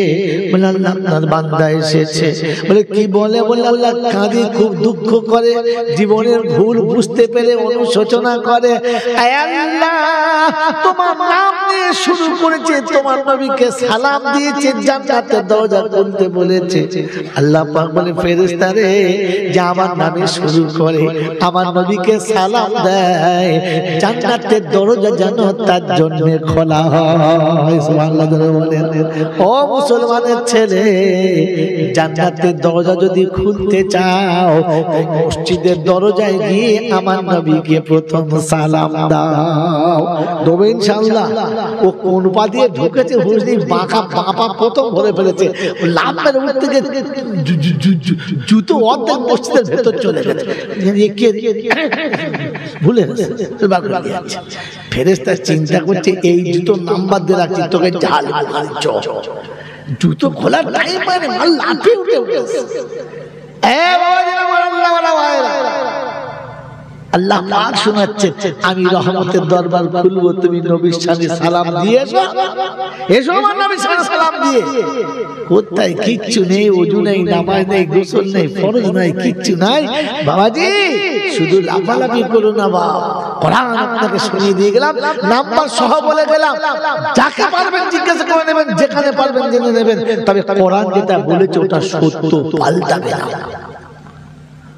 বলে আল্লাহ আপনার বান্দা এসেছে। বলে কি বলে? বলে আল্লাহ কাঁদে, খুব দুঃখ করে, জীবনের ভুল বুঝতে পেরে অনুশোচনা করে। আল্লাহ তোমার নাম নিয়ে শুরু করেছে, তোমার নবীকে সালাম দিয়েছে, জান্নাতের দরজা খুলতে বলেছে। আল্লাহ পাক বলে ফেরেশতা রে যে আমার নামে শুরু করে, আমার নবীকে সালাম দেয়, জান্নাতের দরজা যেন তার জন্য খোলা হয়। সুবহানাল্লাহ বলেন। ও মুসলমানের ছেলে, জান্নাতের দরজা যদি খুলতে চাও, মসজিদের দরজায় গিয়ে আমার নবীকে প্রথম সালাম দাও, দেবে ইনশাআল্লাহ। ও কোন পা দিয়ে ঢুকেছে বুঝলি, বাঁকা বাঁপা প্রথম ভরে ফেলেছে, লাভ মেরে উঠ থেকে জুতো অর্ধেক মসজিদের ভেতর চলে গেছে, ভুলে ফেরেশতা চিন্তা করছে এই জুতো নাম্বার দিয়ে রাখছি, তোকে জাল জুতো খোলার টাইম মানে মাল লাফিয়ে উঠে উঠেছে। আল্লাহ পাক শোনাচ্ছে আমি রহমতের দরবার খুলবো, তুমি নবীর সামনে সালাম দিয়ে এসো, এসো আমার নবীর সামনে সালাম দিয়ে। কোথায় কিচ্ছু নেই, ওযু নেই, নামাজ নেই, গোসল নেই, ফরজ নাই, কিচ্ছু নাই। বাবাজি শুধু লাফালাফি করো না বাবা, কোরআন আপনাকে শুনিয়ে দিয়ে গেলাম, নাম্বার সহ বলে গেলাম, যাকে পারবেন জিজ্ঞাসা করে নেবেন, যেখানে পারবেন জেনে নেবেন। তবে কোরআন যেটা বলেছে ওটা সত্য, পাল্টাবে না,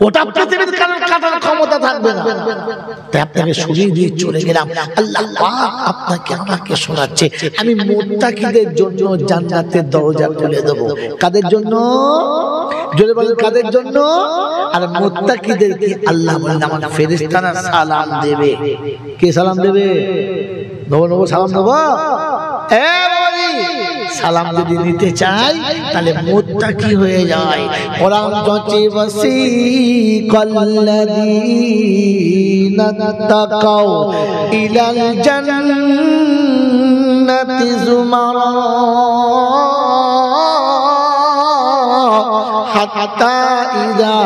ওটা পৃথিবীর কারণ কাটার ক্ষমতা থাকবে না। তাই আপনাকে শুনিয়ে দিয়ে চলে গেলাম। আল্লাহ পাক আপনাকে আমাকে শোনাচ্ছে আমি মুত্তাকিদের জন্য জান্নাতের দরজা খুলে দেব। কাদের জন্য? জোরে বলেন কাদের জন্য? আর মুত্তাকিদের কি আল্লাহ বলেন আমার ফেরেশতারা সালাম দেবে। কে সালাম দেবে? নবো নবো সালাম দেব। সালাম যদি নিতে চাই তাহলে মুত্তাকি হয়ে যায়। কোরআন বলছে ওয়াসিকাল্লাযীনা তাকাউ ইলাল জান্নাতি যুমারা হাত্তা ইযা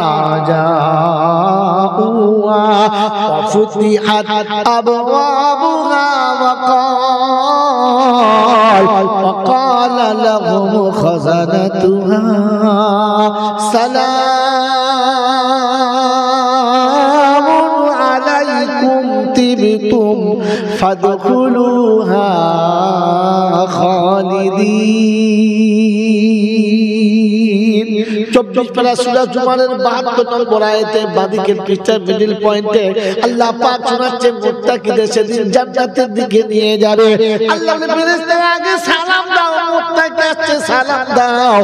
জাউহা ওয়া ফুতিহাত আবওয়াবুহা وقال لهم خزنتها سلام ফাদখুলুহা খালিদিন। 24 পারা সূরা জুমারের 72 নম্বর আয়াতে বাদিকের পৃষ্ঠার মিডল পয়েন্টে আল্লাহ পাক শোনাচ্ছেন মুত্তাকিদের সেদিন জান্নাতের দিকে নিয়ে যাবে। আল্লাহর ফেরেশতারা আগে সালাম দাও, মুত্তাকি আসছে সালাম দাও,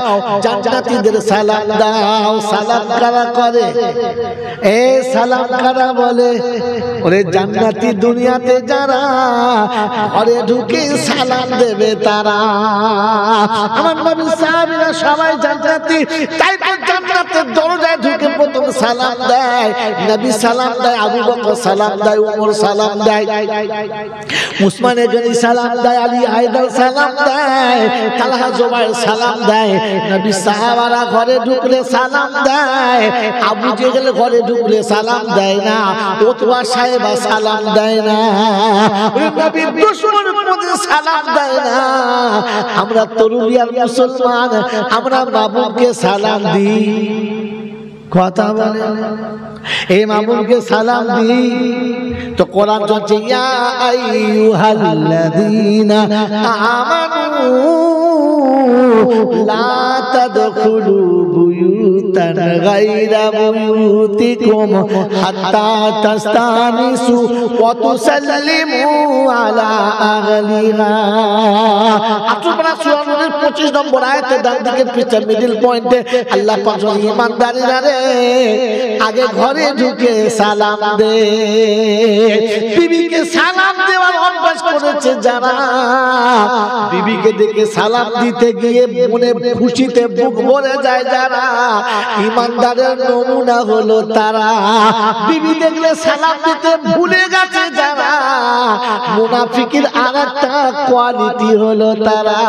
জান্নাতীদের সালাম দাও। সালাম কারা করে? এ সালাম কারা বলে? ওরে জান্নাতি দুনিয়াতে যারা ঘরে ঢুকে সালাম দেবে তারা। আমার নবী সাহাবীরা সবাই জান্নাতি, তাই তো জান্নাতের দরজায় ঢুকে প্রথম সালাম দেয়। নবী সালাম দেয়, আবু বকর সালাম দেয়, উমর সালাম দেয়, উসমান গনি সালাম দেয়, আলী হায়দার সালাম দেয়, তালহা জুবাইর সালাম দেয়। নবী সাহাবারা ঘরে ঢুকলে সালাম দেয়, আবু জেহেল ঘরে ঢুকলে সালাম দেয় না, উতবা সাহেবা সালাম দেয় না, নবী দুশমনের মধ্যে সালাম দেয় না। আমরা তরুণিয়ার মুসলমান, আমরা বাবুকে সালাম দিই। কথা বলে এই মামুনকে সালাম দি তো কোরআন চলছে ইয়া আইয়ুহাল্লাযীনা আমানু লা তাদখুলু বুয়ুতান গায়রা বুয়ুতিকুম হাত্তা তাস্তানিসু ওয়া তুসাল্লিমু আলা আহলিহা। আতুবরা সূরা নূরের 25 নম্বর আয়াতে ডান দিকের পৃষ্ঠার মিডল পয়েন্টে আল্লাহ পাক ঈমানদাররা রে আগে ঘরে ঢুকে সালাম দে। বিবিকে সালাম দেওয়ার অভ্যাস করেছে যারা, বিবিকে দেখে সালাম দিতে গিয়ে মনে খুশিতে বুক ভরে যায় যারা, ঈমানদারের নমুনা হলো তারা। বিবি দেখলে সালাম দিতে ভুলে গেছে যারা, মুনাফিকের আরেকটা কোয়ালিটি হলো তারা।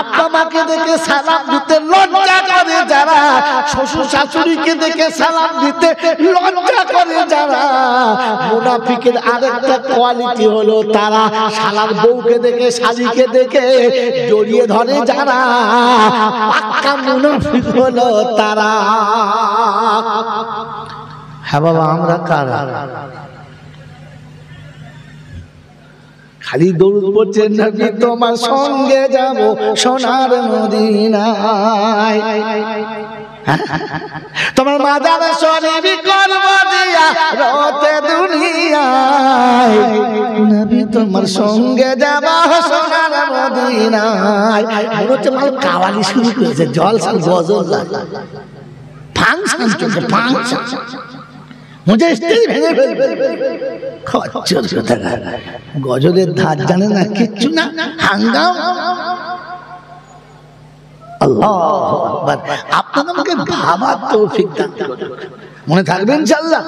আব্বা মাকে দেখে সালাম দিতে লজ্জা করে যারা, শ্বশুর শাশুড়িকে দেখে সালাম দিতে লজ্জা করে যারা, মুনাফিকের আরেকটা কোয়ালিটি হলো তারা। শালার বউকে দেখে শালিকে দেখে জড়িয়ে ধরে যারা, পাক্কা মুনাফিক হলো তারা। হ্যাঁ বাবা, আমরা কারা? খালি দরুদ পড়ছেন নবী তোমার সঙ্গে যাব সোনার মদিনায়, তোমার মাজার শরীফ করব দিয়া রতে দুনিয়ায়, নবী তোমার সঙ্গে যাব সোনার মদিনায়। মনে হচ্ছে মাল কাওয়ালি শুরু করেছে, জলসা গজল লাগে, ফাংশন চলছে, ফাংশন মুঝে স্ত্রী ভেঙে ফেলবে। খচ্চর কোথাকার, গজলের ধার জানে না, কিচ্ছু না, হাঙ্গাম। আল্লাহু আকবার। আপনারা আমাকে ভাবার তৌফিক দান করুন, মনে থাকবে ইনশাআল্লাহ।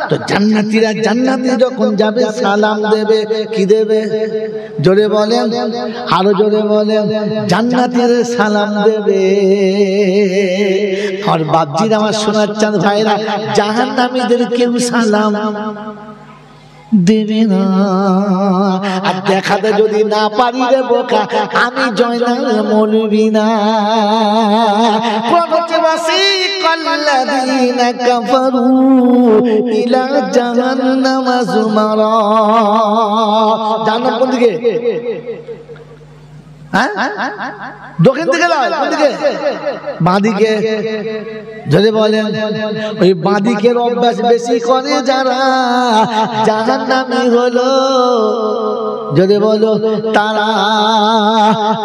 তো জান্নাতীরা জান্নাতে যখন যাবে সালাম দেবে, কি দেবে? জোরে বলেন, আরো জোরে বলেন। জান্নাতীরা সালাম দেবে। আর বাপজির আমার সোনার চাঁদ ভাইরা, জাহান্নামীদের কেউ সালাম দেবে না। আর দেখাতে যদি না পারি রে বোকা, আমি জয়নাল মৌলবি না। ওয়াসিকাল্লাযীনা কাফারু ইলা জাহান্নাম যুমারা। জান্নাত কোন দিকে? দক্ষিণ দিকে নয়, কোন দিকে? বাঁ দিকে। যদি বলেন ওই বাঁ দিকের অভ্যাস বেশি করে যারা, জাহান্নামী হলো। যদি বলো তারা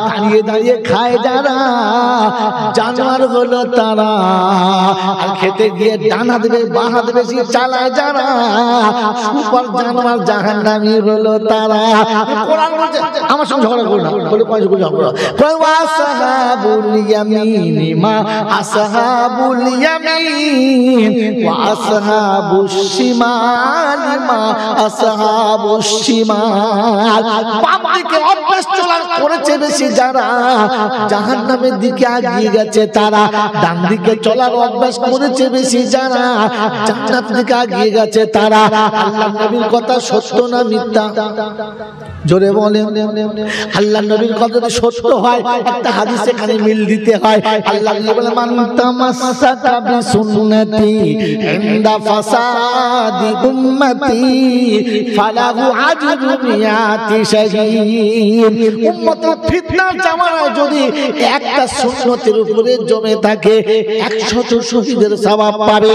দাঁড়িয়ে দাঁড়িয়ে খায় যারা, জানোয়ার হলো তারা। আর খেতে গিয়ে ডান হাত বাঁ হাত বেশি চালায় যারা, সুপার জানোয়ার, জাহান্নামী হলো তারা। কোরআন বলছে, আমার সঙ্গে ঝগড়া করো না, বলে কয় ঝগড়া কয় আসহাবুল ইয়ামিন মা আসহাবুল ইয়ামিন ওয়া আসহাবুশ শিমাল মা আসহাবুশ শিমাল। বাম দিকে অভ্যাস চলার করেছে বেশি যারা, জাহান্নামের দিকে এগিয়ে গেছে তারা। ডান দিকে চলার অভ্যাস করেছে বেশি যারা, জান্নাতের দিকে এগিয়ে গেছে তারা। আল্লাহর নবীর কথা সত্য না মিথ্যা? জোরে বলেন। আল্লাহ নবীর কথা যদি সত্য হয় একটা হাদিস এখানে মিল দিতে হয়। আল্লাহ নবী বলেন মান তামাসসাকা বিসুন্নতি ইনদা ফাসাদি উম্মতি ফালাহু আজরু মিয়াতি শাহীদ। উম্মতের ফিতনার জামানায় যদি একটা সুন্নতের উপরে জমে থাকে 100 শহীদের সওয়াব পাবে।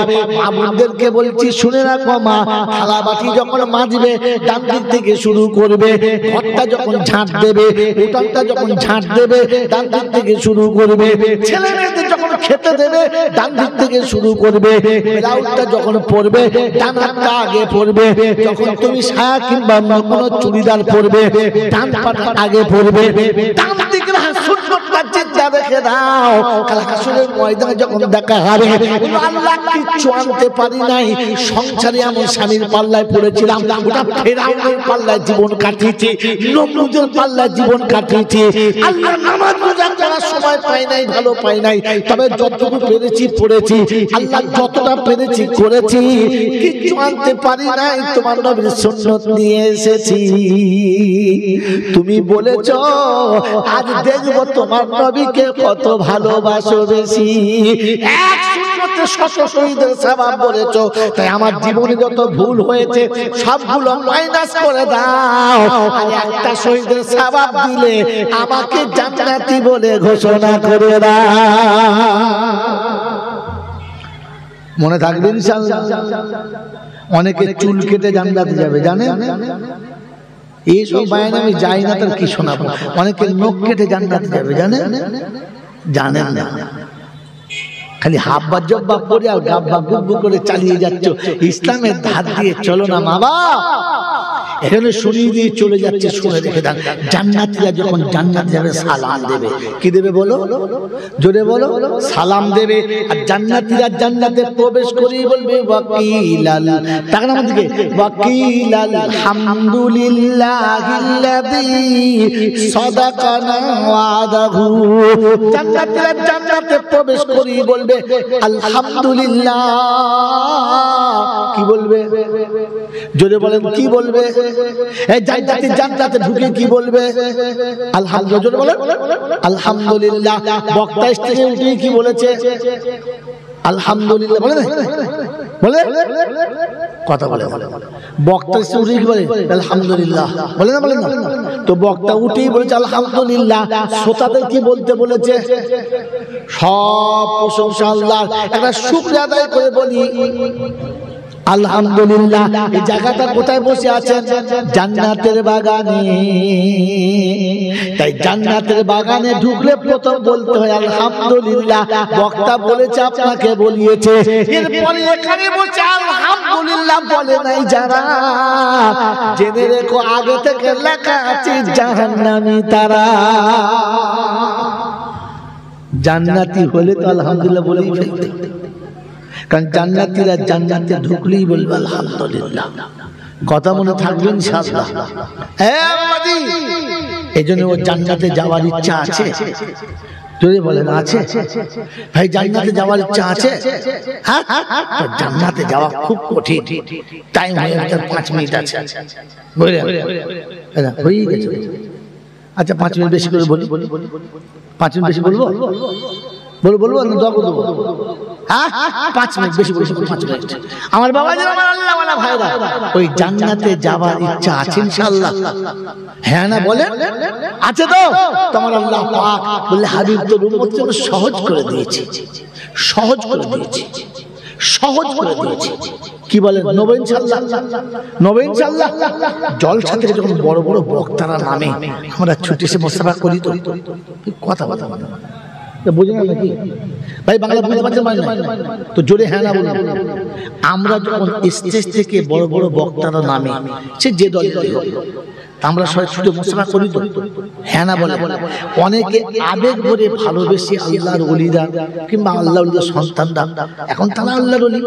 আমাদেরকে বলছি শুনে রাখো মা, থালা বাটি যখন মাজবে ডান দিক থেকে শুরু করবে, ঘরটা যখন ঝাঁট দেবে, উঠানটা যখন ঝাঁট দেবে ডান দিক থেকে শুরু করবে, ছেলে মেয়েদের যখন খেতে দেবে ডান দিক থেকে শুরু করবে, ব্লাউজটা যখন পরবে ডান হাতটা আগে পরবে, যখন তুমি সায়া কিংবা কোনো চুড়িদার পরবে ডান পাটা আগে পরবে, ডান দিকে সুন্নতটা চিন্তা রেখে দাও। কাল হাসরের ময়দানে যখন দেখা হবে আল্লাহ কিচ্ছু আনতে পারি নাই, সংসারে এমন স্বামীর পাল্লায় পড়েছিলাম, ওটা ফেরাউনের পাল্লায় জীবন কাটিয়েছি, নমরুদের পাল্লায় জীবন কাটিয়েছি। আল্লাহ নামাজ রোজা করার সময় পাই নাই, ভালো পাই নাই, তবে যতটুকু পেরেছি পড়েছি, আল্লাহ যতটা পেরেছি করেছি, কিচ্ছু আনতে পারি নাই, তোমার নবীর সুন্নাত নিয়ে এসেছি। তুমি বলেছো আজ দেখবো তোমার নবীকে কত ভালোবাসো বেশি, এক সুন্নতে 100 শহীদের সওয়াব বলেছো, তাই আমার জীবনে যত ভুল হয়েছে সবগুলো মাইনাস করে দাও, আর একটা শহীদের সওয়াব দিলে আমাকে জান্নাতি বলে ঘোষণা করে দাও। মনে থাকবে ইনশাআল্লাহ। অনেকে চুল কেটে জান্নাতে যাবে জানেন, এইসব বায়ানে আমি যাই না, তার কি শোনাবো। অনেকে নখ কেটে জান্নাতে যাবে জানেন, জানেন না, খালি হাব্বা জব্বা পরে আর গাব্বা গুব্বু করে চালিয়ে যাচ্ছ। ইসলামের ধার দিয়ে চলো না মা বাবা, এখানে শুনিয়ে দিয়ে চলে যাচ্ছে। শুনে রেখে দেন, জান্নাতীরা যখন জান্নাতে যাবে সালাম দেবে। কি দেবে বলো, জোরে বলো, সালাম দেবে। আর জান্নাতীরা জান্নাতে প্রবেশ করেই বলবে ওয়াকিলাল, তার নাম দিকে ওয়াকিলাল হামদুলিল্লাহিল্লাযী সাদাকানা ওয়াদাহু। জান্নাতীরা জান্নাতে প্রবেশ করেই বলবে আলহামদুলিল্লাহ। কি বলবে, জোরে বলেন, কি বলবে? এই জান্নাতে জান্নাতে ঢুকে কি বলবে? আলহামদুলিল্লাহ। জোরে বলেন আলহামদুলিল্লাহ। বক্তা স্টেজে উঠে কি বলেছে? আলহামদুলিল্লাহ বলে, বলে কথা বলে, বক্তা উঠে কি বলে? আলহামদুলিল্লাহ বলে না, বলে না। তো বক্তা উঠেই বলেছে আলহামদুলিল্লাহ। শ্রোতাদের কি বলতে বলেছে? সব প্রশংসা আল্লাহর, একটা শুকরিয়া আদায় করে বলি আলহামদুলিল্লাহ। এই জায়গাটা কোথায় বসে আছেন? জান্নাতের বাগানে। তাই জান্নাতের বাগানে ঢুকলে প্রথম বলতে হয় আলহামদুলিল্লাহ। বক্তা বলেছে, আপনাকে বলিয়েছে, এরপরে এখানে বসে আলহামদুলিল্লাহ বলে নাই যারা, জেনে রেখো আগে থেকে লেখা আছে জাহান্নামী তারা। জান্নাতি হলে তো আলহামদুলিল্লাহ বলেই ফেলতে, কারণ জান্নাতীরা জান্নাতে ঢুকলেই বলবে আলহামদুলিল্লাহ। কথা মনে থাকবে ইনশাআল্লাহ। এই জন্য ও জান্নাতে যাওয়ার ইচ্ছা আছে, যদি বলেন আছে ভাই, জান্নাতে যাওয়ার ইচ্ছা আছে? হ্যাঁ, জান্নাতে যাওয়া খুব কঠিন, টাইম হয়ে গেছে, 5 মিনিট আছে, বুঝলেন? হয়ে গেছে। আচ্ছা 5 মিনিট বেশি করে বলি, 5 মিনিট বেশি বলবো, বলবো না দোয়া করবো? হ্যাঁ 5 মিনিট বেশি বলবো, 5 মিনিট। আমার বাবা জি, আমার আল্লাহ ওয়ালা ভাইরা, ওই জান্নাতে যাওয়ার ইচ্ছা আছে ইনশাআল্লাহ? হ্যাঁ না বলেন, আছে তো? তোমার আল্লাহ পাক বলে হাবিব তো উম্মতের জন্য সহজ করে দিয়েছে, সহজ করে দিয়েছে, সহজ করে দিয়েছে। কি বলেন? নবী ইনশাআল্লাহ, নবী ইনশাআল্লাহ। জলসা থেকে যখন বড় বড় বক্তারা নামে আমরা ছুটি এসে মোসাফা করি, তো কথা কথা বুঝে না নাকি ভাই? বাংলা বুঝতে পারছেন মানে? তো জোরে হ্যাঁ না বলুন। আমরা যখন স্টেজ থেকে বড় বড় বক্তারা নামে, সে যে দলের হোক, আমরা সবাই ছুটে মোসাফা করি, তো হ্যাঁ না বলে? অনেকে আবেগ ভরে ভালোবেসে আল্লাহর ওলিরা কিংবা আল্লাহর ওলির সন্তানরা, এখন তারা আল্লাহর ওলি,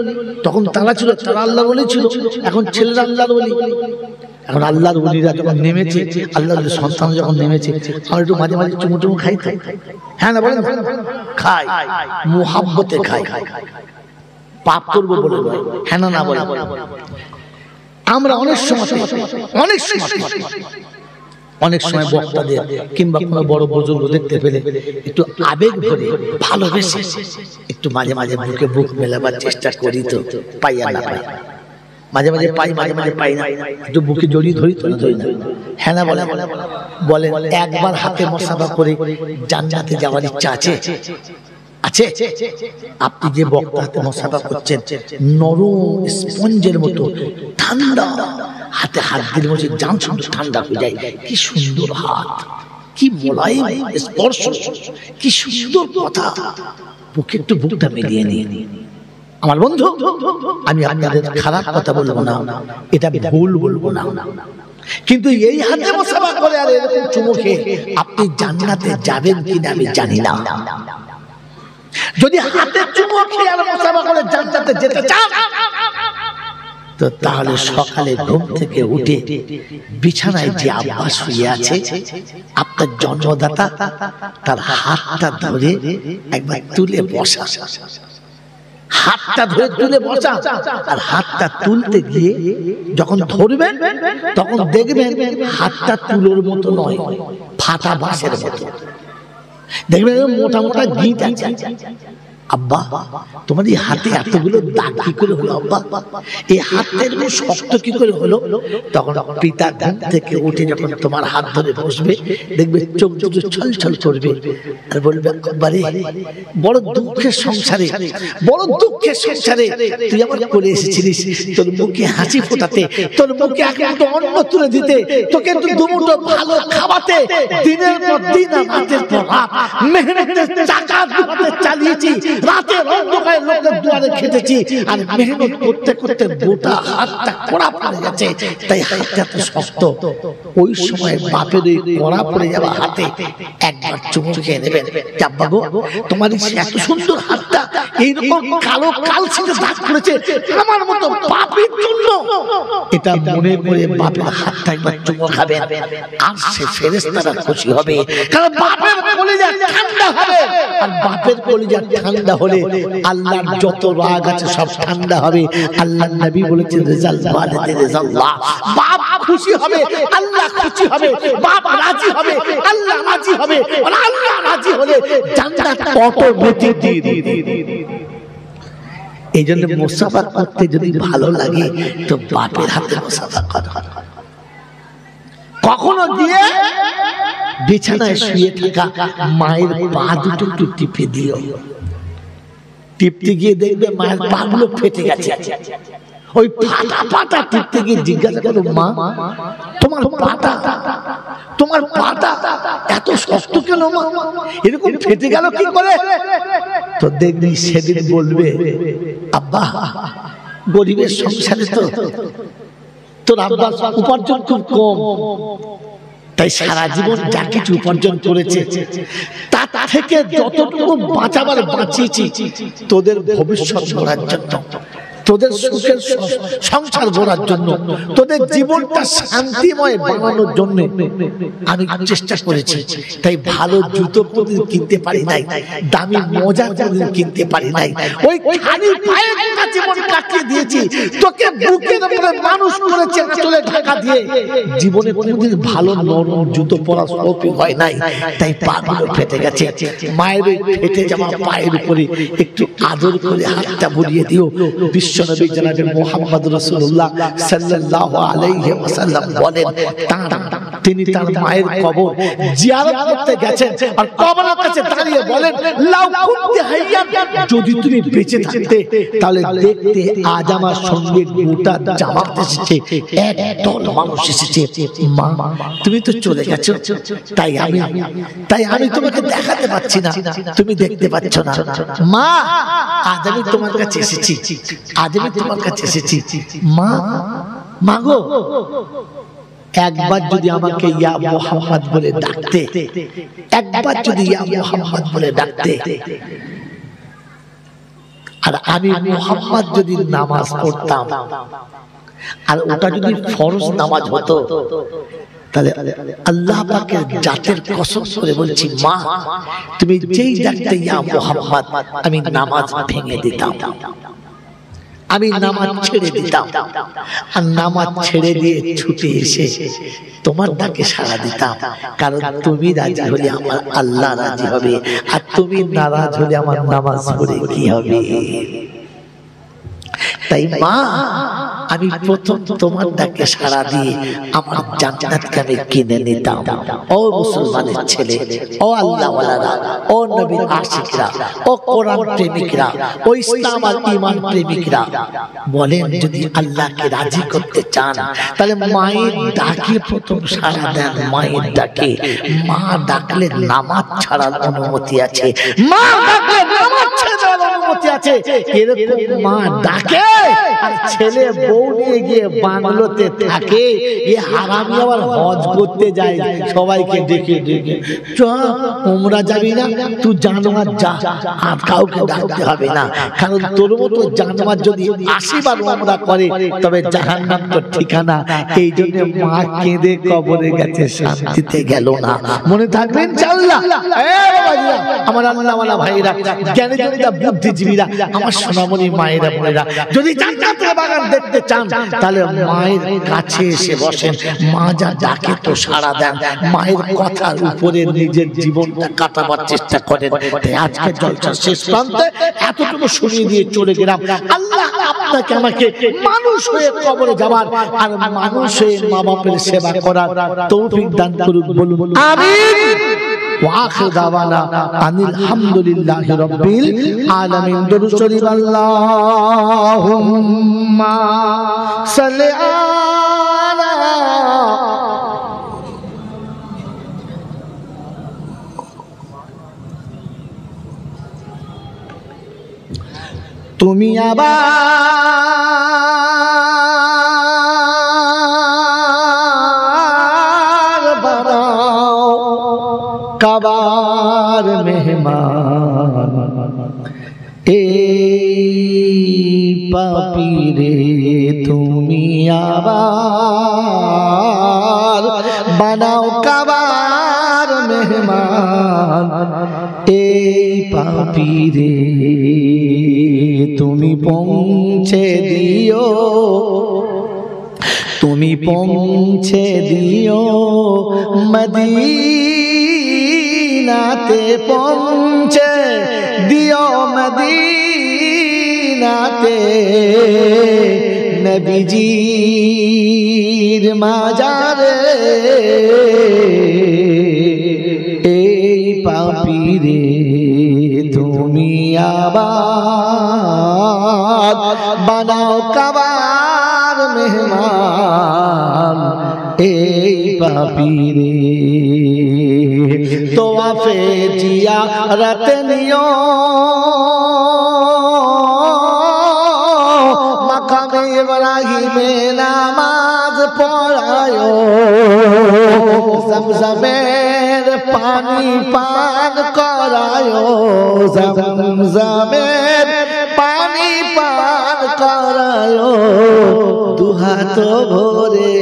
তখন তারা ছিল, তারা আল্লাহর ওলি ছিল, এখন ছেলেরা আল্লাহর ওলি। এখন আল্লাহর ওলিরা যখন নেমেছে, আল্লাহর সন্তান যখন নেমেছে, আমরা একটু মাঝে মাঝে চুমু চুমু খাই, হ্যাঁ না বলেন? খাই, মুহাব্বতে খাই, পাপ করবো বলে নয়, হ্যাঁ না বলে। আমরা অনেক সময় অনেক সময় বক্তাদের কিংবা কোনো বড় বুজুর্গ দেখতে পেলে একটু আবেগ ভরে ভালোবেসে একটু মাঝে মাঝে বুকে বুক মেলাবার চেষ্টা করি, তো পাই আর না পাই, মাঝে মাঝে পাই মাঝে মাঝে পাই না, একটু বুকে জড়িয়ে ধরি না। হ্যাঁ না বলেন একবার হাতে মুসাফা করে জান্নাতে যাওয়ার ইচ্ছা আছে? আছে? আপনি যে বক্তা হাতে মুসাফা করছেন, নরম স্পঞ্জের মতো ঠান্ডা, হাতে হাত দিলে মনে হচ্ছে জান শুধু ঠান্ডা হয়ে যায়। কি সুন্দর হাত, কি মোলায়েম স্পর্শ, কি সুন্দর কথা। বুকে একটু বুকটা মিলিয়ে নিয়ে আমার বন্ধু, আমি আপনাদের খারাপ কথা বলবো না, এটা ভুল বলবো না, কিন্তু এই হাতে মুসাফা করে আর এরকম চুমু খেয়ে আপনি জান্নাতে যাবেন কিনা আমি জানি না। যদি হাতে চুমু খেয়ে আর মুসাফা করে জান্নাতে যেতে চান, তো তাহলে সকালে ঘুম থেকে উঠে বিছানায় যে আব্বা শুয়ে আছে, আপনার জন্মদাতা, তার হাতটা ধরে একবার তুলে বসা, হাতটা ধরে তুলে বসা। আর হাতটা তুলতে গিয়ে যখন ধরবেন তখন দেখবেন হাতটা তুলোর মতো নয়, ফাটা বাঁশের মতো। দেখবেন মোটা মোটা গিট আছে। আব্বা, তোমার এই হাতে এতগুলো দাগ কি করে হলো আব্বা? এই হাতটা এরকম শক্ত কি করে হলো? তখন পিতা ঘুম থেকে উঠে যখন তোমার হাত ধরে বসবে, দেখবে চোখ দুটো ছলছল করবে আর বলবে, আব্বারে বড় দুঃখের সংসারে, বড় দুঃখের সংসারে তুই আমার করে এসেছিলিস, তোর মুখে হাসি ফোটাতে, তোর মুখে এক মুঠো অন্ন তুলে দিতে, তোকে দুমুঠো ভালো খাওয়াতে, দিনের পর দিন রাতের পর রাত মেহনতের টাকা দুহাতে চালিয়েছি, রাতের অন্ধকারে লোকের দুয়ারে খেটেছি, আর মেহনত করতে করতে গোটা হাতটা কড়া পড়ে গেছে। তাই হাতটা তো শক্ত। ওই সময় বাপের ওই কড়া পড়ে যাওয়া হাতে একবার চুমু খেয়ে নেবেন। আব্বা গো, তোমার এত সুন্দর হাতটা এইরকম কালো কালচিতে দাগ করেছে আমার মতো পাপীর জন্য, এটা মনে করে বাপের হাতটা একবার চুমু খাবেন। আর সে ফেরেশতারা খুশি হবে, কারণ বাপের কলিজা ঠান্ডা হবে। আর বাপের কলিজা ঠান্ডা হলে আল্লাহর যত রাগ আছে সব ঠান্ডা হবে। আল্লাহর নবী বলেছেন, রিজাল ওয়ালিদি রিজাল্লাহ, বাপ খুশি হবে, আল্লাহ খুশি হবে, বাপ রাজি হবে, আল্লাহ রাজি হবে, আর আল্লাহ রাজি হলে জান্নাত অটোমেটিক দিয়ে দিবে। এই জন্য মুসাফা করতে যদি ভালো লাগে তো বাপের হাতে মুসাফা করো। কখনো গিয়ে বিছানায় শুয়ে থাকা মায়ের পা দুটো একটু টিপে দিও। টিপতে গিয়ে দেখবে মায়ের পা গুলো ফেটে গেছে। ওই ফাটা পাটা টিপতে গিয়ে জিজ্ঞাসা করো, মা তোমার পাটা এত শক্ত কেন মা, এরকম ফেটে গেল কি করে? তো দেখবি সেদিন বলবে, আব্বা গরিবের সংসারে তো তোর আব্বার উপার্জন খুব কম, তাই সারা জীবন যা কিছু উপার্জন করেছে তা থেকে যতটুকু বাঁচাবার বাঁচিয়েছি তোদের ভবিষ্যৎ গড়ার জন্য, তোদের সুখের সংসার গড়ার জন্য, তোদের জীবনটা শান্তিময় বানানোর জন্য আমি চেষ্টা করেছি। তাই ভালো জুতো কোনদিন কিনতে পারি নাই, দামি মোজা কোনদিন কিনতে পারি নাই, ওই খালি পায়ে জীবন কাটিয়ে দিয়েছি। তোকে বুকের উপরে মানুষ করেছে চলে ঢাকা দিয়ে, জীবনে কোনদিন ভালো নরম জুতো পরা সৌভাগ্য হয় নাই, তাই পাগুলো ফেটে গেছে। মায়ের ওই ফেটে যাওয়া পায়ের উপরে একটু আদর করে হাতটা বুলিয়ে দিও। বিশ্বনবী জনাবে মুহাম্মদ রাসূলুল্লাহ সাল্লাল্লাহু আলাইহি ওয়াসাল্লাম বলেন, তিনি তার মায়ের কবর জিয়ারত করতে গেছেন আর কবরের কাছে দাঁড়িয়ে বলেন, লাউ কুনতি হাইয়ান, যদি তুমি বেঁচে থাকতে তাহলে দেখতে আজ আমার সঙ্গে গোটা জামাত এসেছে, এক দল মানুষ এসেছে। মা তুমি তো চলে গেছো, তাই আমি তোমাকে দেখাতে পাচ্ছি না, তুমি দেখতে পাচ্ছ না। মা আজ আমি তোমার কাছে এসেছি, আজ আমি তোমার কাছে এসেছি। মা গো, একবার যদি আমাকে ইয়া মুহাম্মদ বলে ডাকতে, একবার যদি ইয়া মুহাম্মদ বলে ডাকতে, আর আমি মুহাম্মদ যদি নামাজ পড়তাম, আর ওটা যদি ফরজ নামাজ হতো, তাহলে আল্লাহ পাকের জাতের কসম করে বলছি, মা তুমি যেই ডাকতে ইয়া মুহাম্মদ, আমি নামাজ ভেঙে দিতাম। আমি নামাজ ছেড়ে দিতাম, আর নামাজ ছেড়ে দিয়ে ছুটে এসে তোমার ডাকে সাড়া দিতাম, কারণ তুমি রাজি হলে আমার আল্লাহ রাজি হবে, আর তুমি নারাজ হলে আমার নামাজ পড়ে কি হবে। তাই মা, আমি প্রথম তোমার ডাকে সাড়া দিয়ে আমার জান্নাতকে আমি কিনে নিতাম। ও মুসলমানের ছেলে, ও আল্লাহওয়ালারা, ও নবীর আশিকরা, ও কোরআন প্রেমিকরা, ও ইসলাম আর ঈমান প্রেমিকরা, বলেন যদি আল্লাহকে রাজি করতে চান তাহলে মায়ের ডাকে প্রথম সাড়া দেন। মায়ের ডাকে, মা ডাকলে নামাজ ছাড়ার অনুমতি আছে, মা ডাকলে নামাজ ছাড়ার অনুমতি আছে। এরকম মা ডাকে আর ছেলে বউ নিয়ে গিয়ে বাংলোতে থাকে, এ হারামি আবার হজ করতে যায়, সবাইকে ডেকে ডেকে চ উমরা যাবি না, তুই জানোয়ার যা, আর কাউকে ডাকতে হবে না, কারণ তোর মতো জানোয়ার যদি 80 বার উমরা করে তবে জাহান্নাম তো ঠিকানা। এই জন্য মা কেঁদে কবরে গেছে, শান্তিতে গেল না। মনে থাকবে ইনশাআল্লাহ। আমার আল্লাহওয়ালা ভাইরা, জ্ঞানী জনিতা বুদ্ধিজীবীরা, আমার সোনামণি মায়েরা বোনেরা, যদি জান্নাতের বাগান দেখতে চান তাহলে মায়ের কাছে এসে বসেন, মা যা ডাকে তো সাড়া দেন, মায়ের কথার উপরে নিজের জীবনটা কাটাবার চেষ্টা করেন। তাই আজকে জলসার শেষ প্রান্তে এতটুকু শুনিয়ে দিয়ে চলে গেলাম। আল্লাহ আপনাকে আমাকে মানুষ হয়ে কবরে যাবার আর মানুষ হয়ে মা বাপের সেবা করার তৌফিক দান করুন, বলুন আমিন। وآخر دعوانا أن الحمد لله رب العالمين. درود شريف اللهم صل على তুমি আবার বানাও কাবার মেহমান, এই পাপীরে তুমি আবার বানাও কাবার মেহমান, এই পাপীরে তুমি পৌঁছে দিও, তুমি পৌঁছে দিও মদিনাতে, পৌঁছে দিও মদিনাতে, নবীজির মাজারে, এই পাপীরে তুমি আবার বানাও কাবার মেহমান, এই পাপীরে তোয়াফে জিয়ারত নিও, মাকামে ইব্রাহিমে নামাজ পড়ায়ো, জমজমের পানি পান করায়ো, জমজমের পানি পান করায়ো, দুহাত ভরে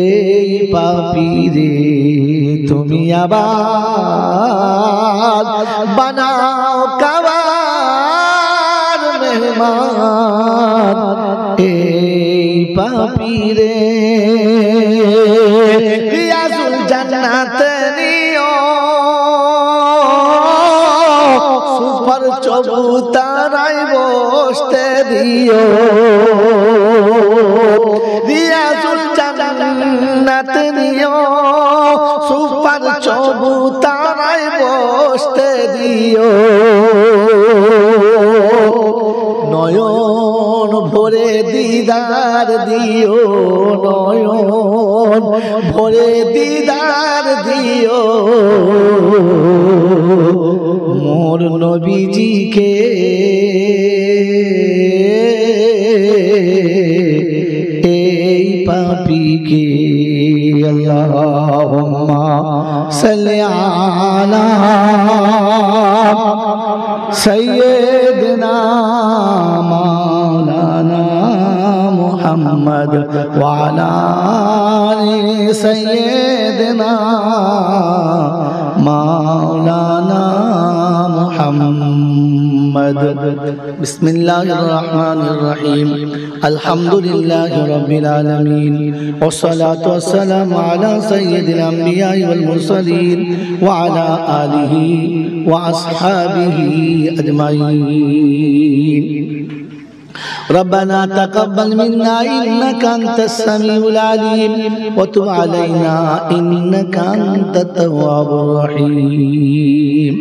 এই পাপীরে তুমি আবার বানাও কাবার মেহমান, এই পাপীরে রিয়াজুল জান্নাত নিও, সুপার চবুতারায় বসতে দিও, রিয়াজুল জান্নাত নিও, সুপার চবুতারায় বসতে দিও, নয়ন ভরে দিদার দিও, নয়ন ভরে দিদার দিও, মোর নবীজিকে এই পাপীকে আল্লাহুম্মা সাল্লি আলা সাইয়্যিদিনা মাওলানা মুহাম্মদ ওয়া আলা আলি সাইয়্যিদিনা মাওলানা মুহাম্মদ। বিসমিল্লাহির রহমানির রহিম আলহামদুলিল্লাহি রাব্বিল আলামিন ওয়াসসালাতু ওয়াসসালামু আলা সাইয়্যিদিল আমবিয়াই ওয়াল মুরসালিন ওয়া আলা আলিহি ওয়া আসহাবিহি আজমাইন ربنا تقبل منا إنك أنت السميع العليم وتب علينا إنك أنت التواب الرحيم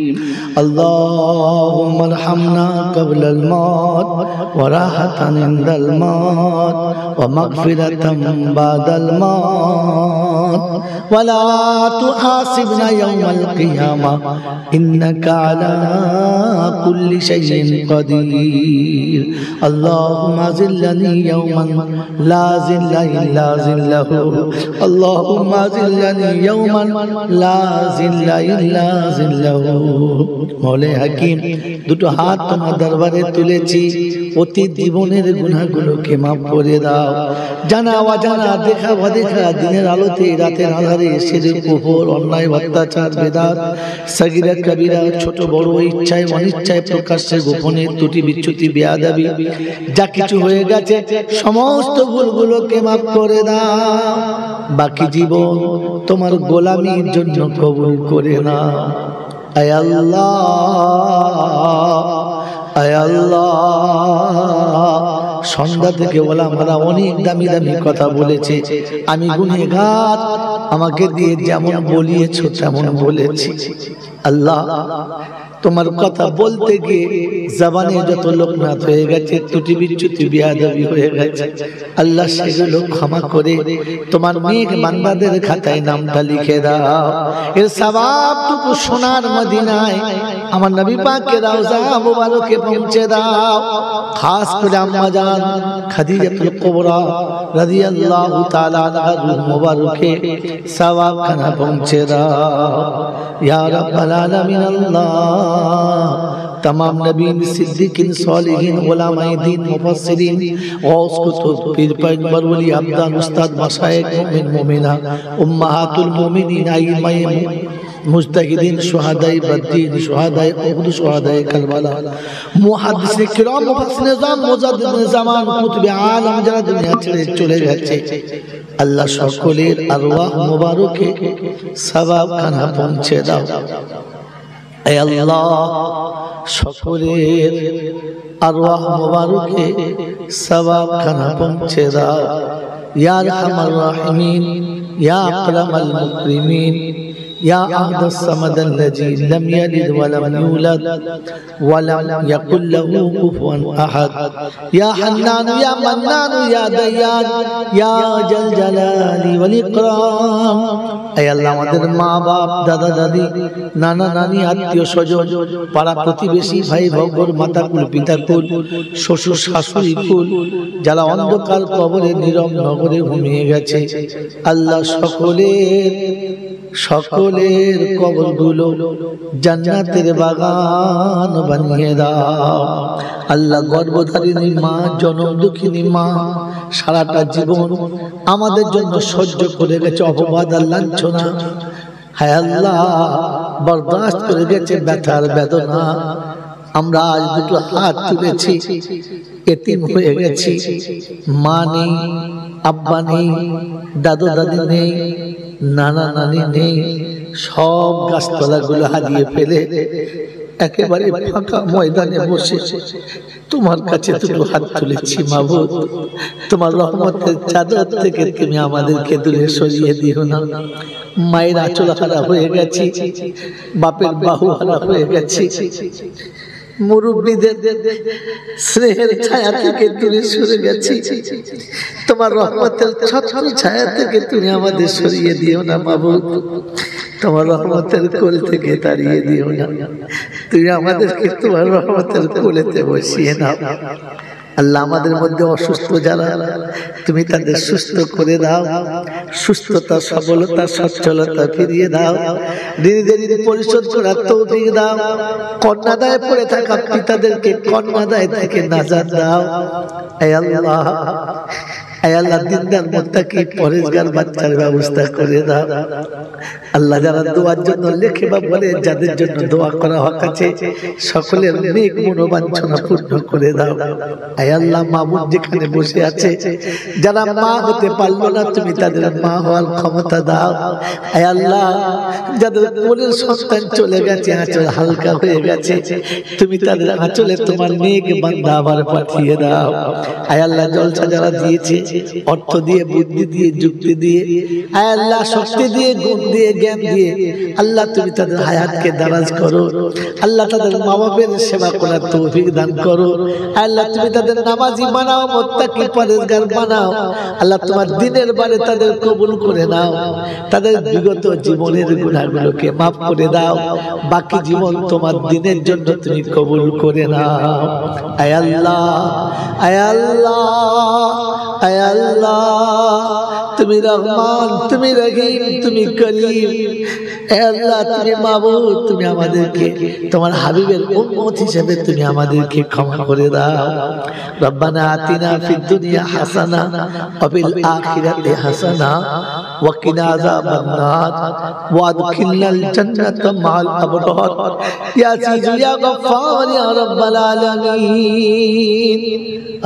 اللهم ارحمنا قبل الموت وراحة عند الموت ومغفرة بعد الموت ولا تحاسبنا يوم القيامة إنك على كل شيء قدير اللهم ذلني يوما لا ذل إلا ذله اللهم ذلني يوما لا ذل إلا ذله মৌলা হাকিম দুটো হাত তোমার দরবারে তুলেছি অতীত জীবনের গুনাহগুলোকে maaf করে দাও জানা অজানা দেখা অদেখা দিনের আলোতে রাতের আঁধারে শিরক কুফর অন্যায় অত্যাচার বেদাত সগীরা কবিরা ছোট বড় ইচ্ছায় অনিচ্ছায় প্রকাশ্যে গোপনে ত্রুটি বিচ্যুতি বেয়াদবি যা কিছু হয়ে গেছে সমস্ত ভুলগুলোকে maaf করে দাও বাকি জীবন তোমার গোলামির জন্য কবুল করে নাও আয় আল্লাহ আয় আল্লাহ সন্ধ্যা থেকে ওলামারা অনেক দামি দামি কথা বলেছে আমি গুনাহগার আমাকে দিয়ে যেমন বলিয়েছো তেমন বলেছি আল্লাহ তোমার কথা বলতে গিয়ে জবানে যত লোকনাথ হয়ে গেছে ত্রুটি বিচ্যুতি বেয়াদবি হয়ে গেছে আল্লাহ সেগুলো ক্ষমা করে তোমার নেক বান্দাদের খাতায় নামটা লিখে দাও এর সওয়াবটুকু সোনার মদিনায় আমার নবী পাকের রওজা মুবারকে পৌঁছে দাও খাস করে আম্মা জান খাদিজাতুল কুবরা রাদিয়াল্লাহু তাআলা আনহার মুবারকে সওয়াব খানা পৌঁছে দাও ইয়া রাব্বাল আলামিন আল্লাহ तमाम नबीन सिद्दीकीन सालिहीन उलमाए दीन मुफस्सिरीन गौस कुतुब पीर पैगंबर वली अब्दाल उस्ताद मशाइख मोमिन मोमिना उम्महातुल मोमिनीन आइमाए मुज्तहिदीन शुहादाए बद्दीन शुहादाए उहद शुहादाए करबला मुहद्दिसिन किराम मुफस्सिरिन निजाम मुजाद्दिद ज़मान कुतुब आलम যারা দুনিয়া ছেড়ে চলে গেছে আল্লাহ সকলের আরওয়াহ মুবারকে সওয়াব খানা পৌঁছে দাও اے اللہ সকলের আরওয়াহ মুবারকে সওয়াব খানা পৌঁছে দাও ইয়া আরহামার রাহিমিন ইয়া আকরামাল মুকরিমিন يا أحد الصمد الذي لم يلد ولم يولد ولم يكن له كفوا أحد يا حنان يا منان يا ديان يا ذا الجلال والإكرام أي الله আমাদের মা বাপ দাদা দাদি নানা নানি আত্মীয় স্বজন পাড়া প্রতিবেশী ভাই ভগ্ন মাতাকুল পিতাকুল শ্বশুর শাশুড়ি কুল যারা অন্ধকার কবরে নীরব নগরে ঘুমিয়ে গেছে আল্লাহ সকলের কবরগুলো জান্নাতের বাগান বানিয়ে দাও আল্লাহ গর্ভধারিণী মা জনম দুঃখিনী মা সারাটা জীবন আমাদের জন্য সহ্য করে গেছে অপবাদ আর লাঞ্ছনা হায় আল্লাহ বরদাস্ত করে গেছে ব্যথার বেদনা আমরা আজ দুটো হাত তুলেছি এতিম হয়ে গেছি মা নেই আব্বা নেই দাদু দাদি নেই নানা নানি নেই সব গাছতলাগুলো হারিয়ে ফেলে একেবারে ফাঁকা ময়দানে বসে তোমার কাছে দুটো হাত তুলেছি মাবুদ তোমার রহমতের চাদর থেকে তুমি আমাদেরকে দূরে সরিয়ে দিও না মায়ের আঁচল হারা হয়ে গেছি বাপের বাহু হারা হয়ে গেছি মুরব্বীদের স্নেহের ছায়া থেকে দূরে সরে গেছি তোমার রহমতের ছত্র ছায়া থেকে তুমি আমাদের সরিয়ে দিও না মাবুদ তোমার রহমতের কোল থেকে তাড়িয়ে দিও না তুমি আমাদেরকে তোমার রহমতের কোলেতে বসিয়ে নাও আল্লাহ আমাদের মধ্যে অসুস্থ যারা তুমি তাদের সুস্থ করে দাও সুস্থতা সবলতা সচ্ছলতা ফিরিয়ে দাও ঋণ পরিশোধ করার তৌফিক দাও কন্যাদায়ে পড়ে থাকা পিতাদেরকে কন্যাদায় থেকে নাজাত দাও হে আল্লাহ আয় আল্লাহ দিনদার মুত্তাকি পরেজগার বাচ্চার ব্যবস্থা করে দাও আল্লাহ যারা দোয়ার জন্য লেখে বা বলে যাদের জন্য দোয়া করা হক আছে সকলের নেক মনোবাঞ্ছনা পূর্ণ করে দাও আয় আল্লাহ মাবুদ যেখানে বসে আছে যারা মা হতে পারলো না তুমি তাদের মা হওয়ার ক্ষমতা দাও আয় আল্লাহ যাদের কোলের সন্তান চলে গেছে আঁচল হালকা হয়ে গেছে তুমি তাদের আঁচলে তোমার নেক বান্দা আবার পাঠিয়ে দাও আয় আল্লাহ জলসা যারা দিয়েছে অর্থ দিয়ে বুদ্ধি দিয়ে যুক্তি দিয়ে আয় আল্লাহ শক্তি দিয়ে গুণ দিয়ে জ্ঞান দিয়ে আল্লাহ তুমি তাদের হায়াতকে দারাজ করো আল্লাহ তাদের মা বাবার সেবা করার তৌফিক দান করো আল্লাহ তুমি তাদের নামাজি বানাও মুত্তাকি পরেজগার বানাও আল্লাহ তোমার দিনের বারে তাদের কবুল করে নাও তাদের বিগত জীবনের গুনাহগুলোকে মাফ করে দাও বাকি জীবন তোমার দিনের জন্য তুমি কবুল করে নাও আয় আল্লাহ আয় আল্লাহ আয় আল্লাহ তুমি রহমান তুমি রহিম তুমি করিম হে আল্লাহ তুমি মাবুদ তুমি আমাদেরকে তোমার হাবিবের উম্মত হিসেবে তুমি আমাদেরকে ক্ষমা করে দাও রব্বানা আতিনা ফিদ দুনিয়া হাসানা ওয়া ফিল আখিরাতি হাসানা ওয়া কিনা আযাবান নার ওয়া আদখিলনাল জান্নাতা মা'আল আবরার ইয়া আজিজ ইয়া গফফার ইয়া রাব্বাল আলামিন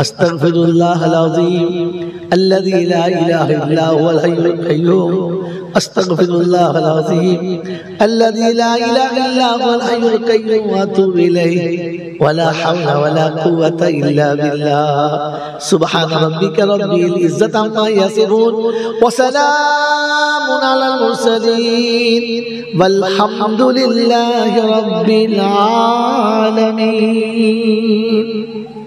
আস্তাগফিরুল্লাহাল আযীম الذي لا إله إلا هو الحي القيوم أستغفر الله العظيم الذي لا إله إلا هو الحي القيوم وأتوب إليه ولا حول ولا قوة إلا بالله سبحان ربك رب العزة عما يصفون وسلام على المرسلين والحمد لله رب العالمين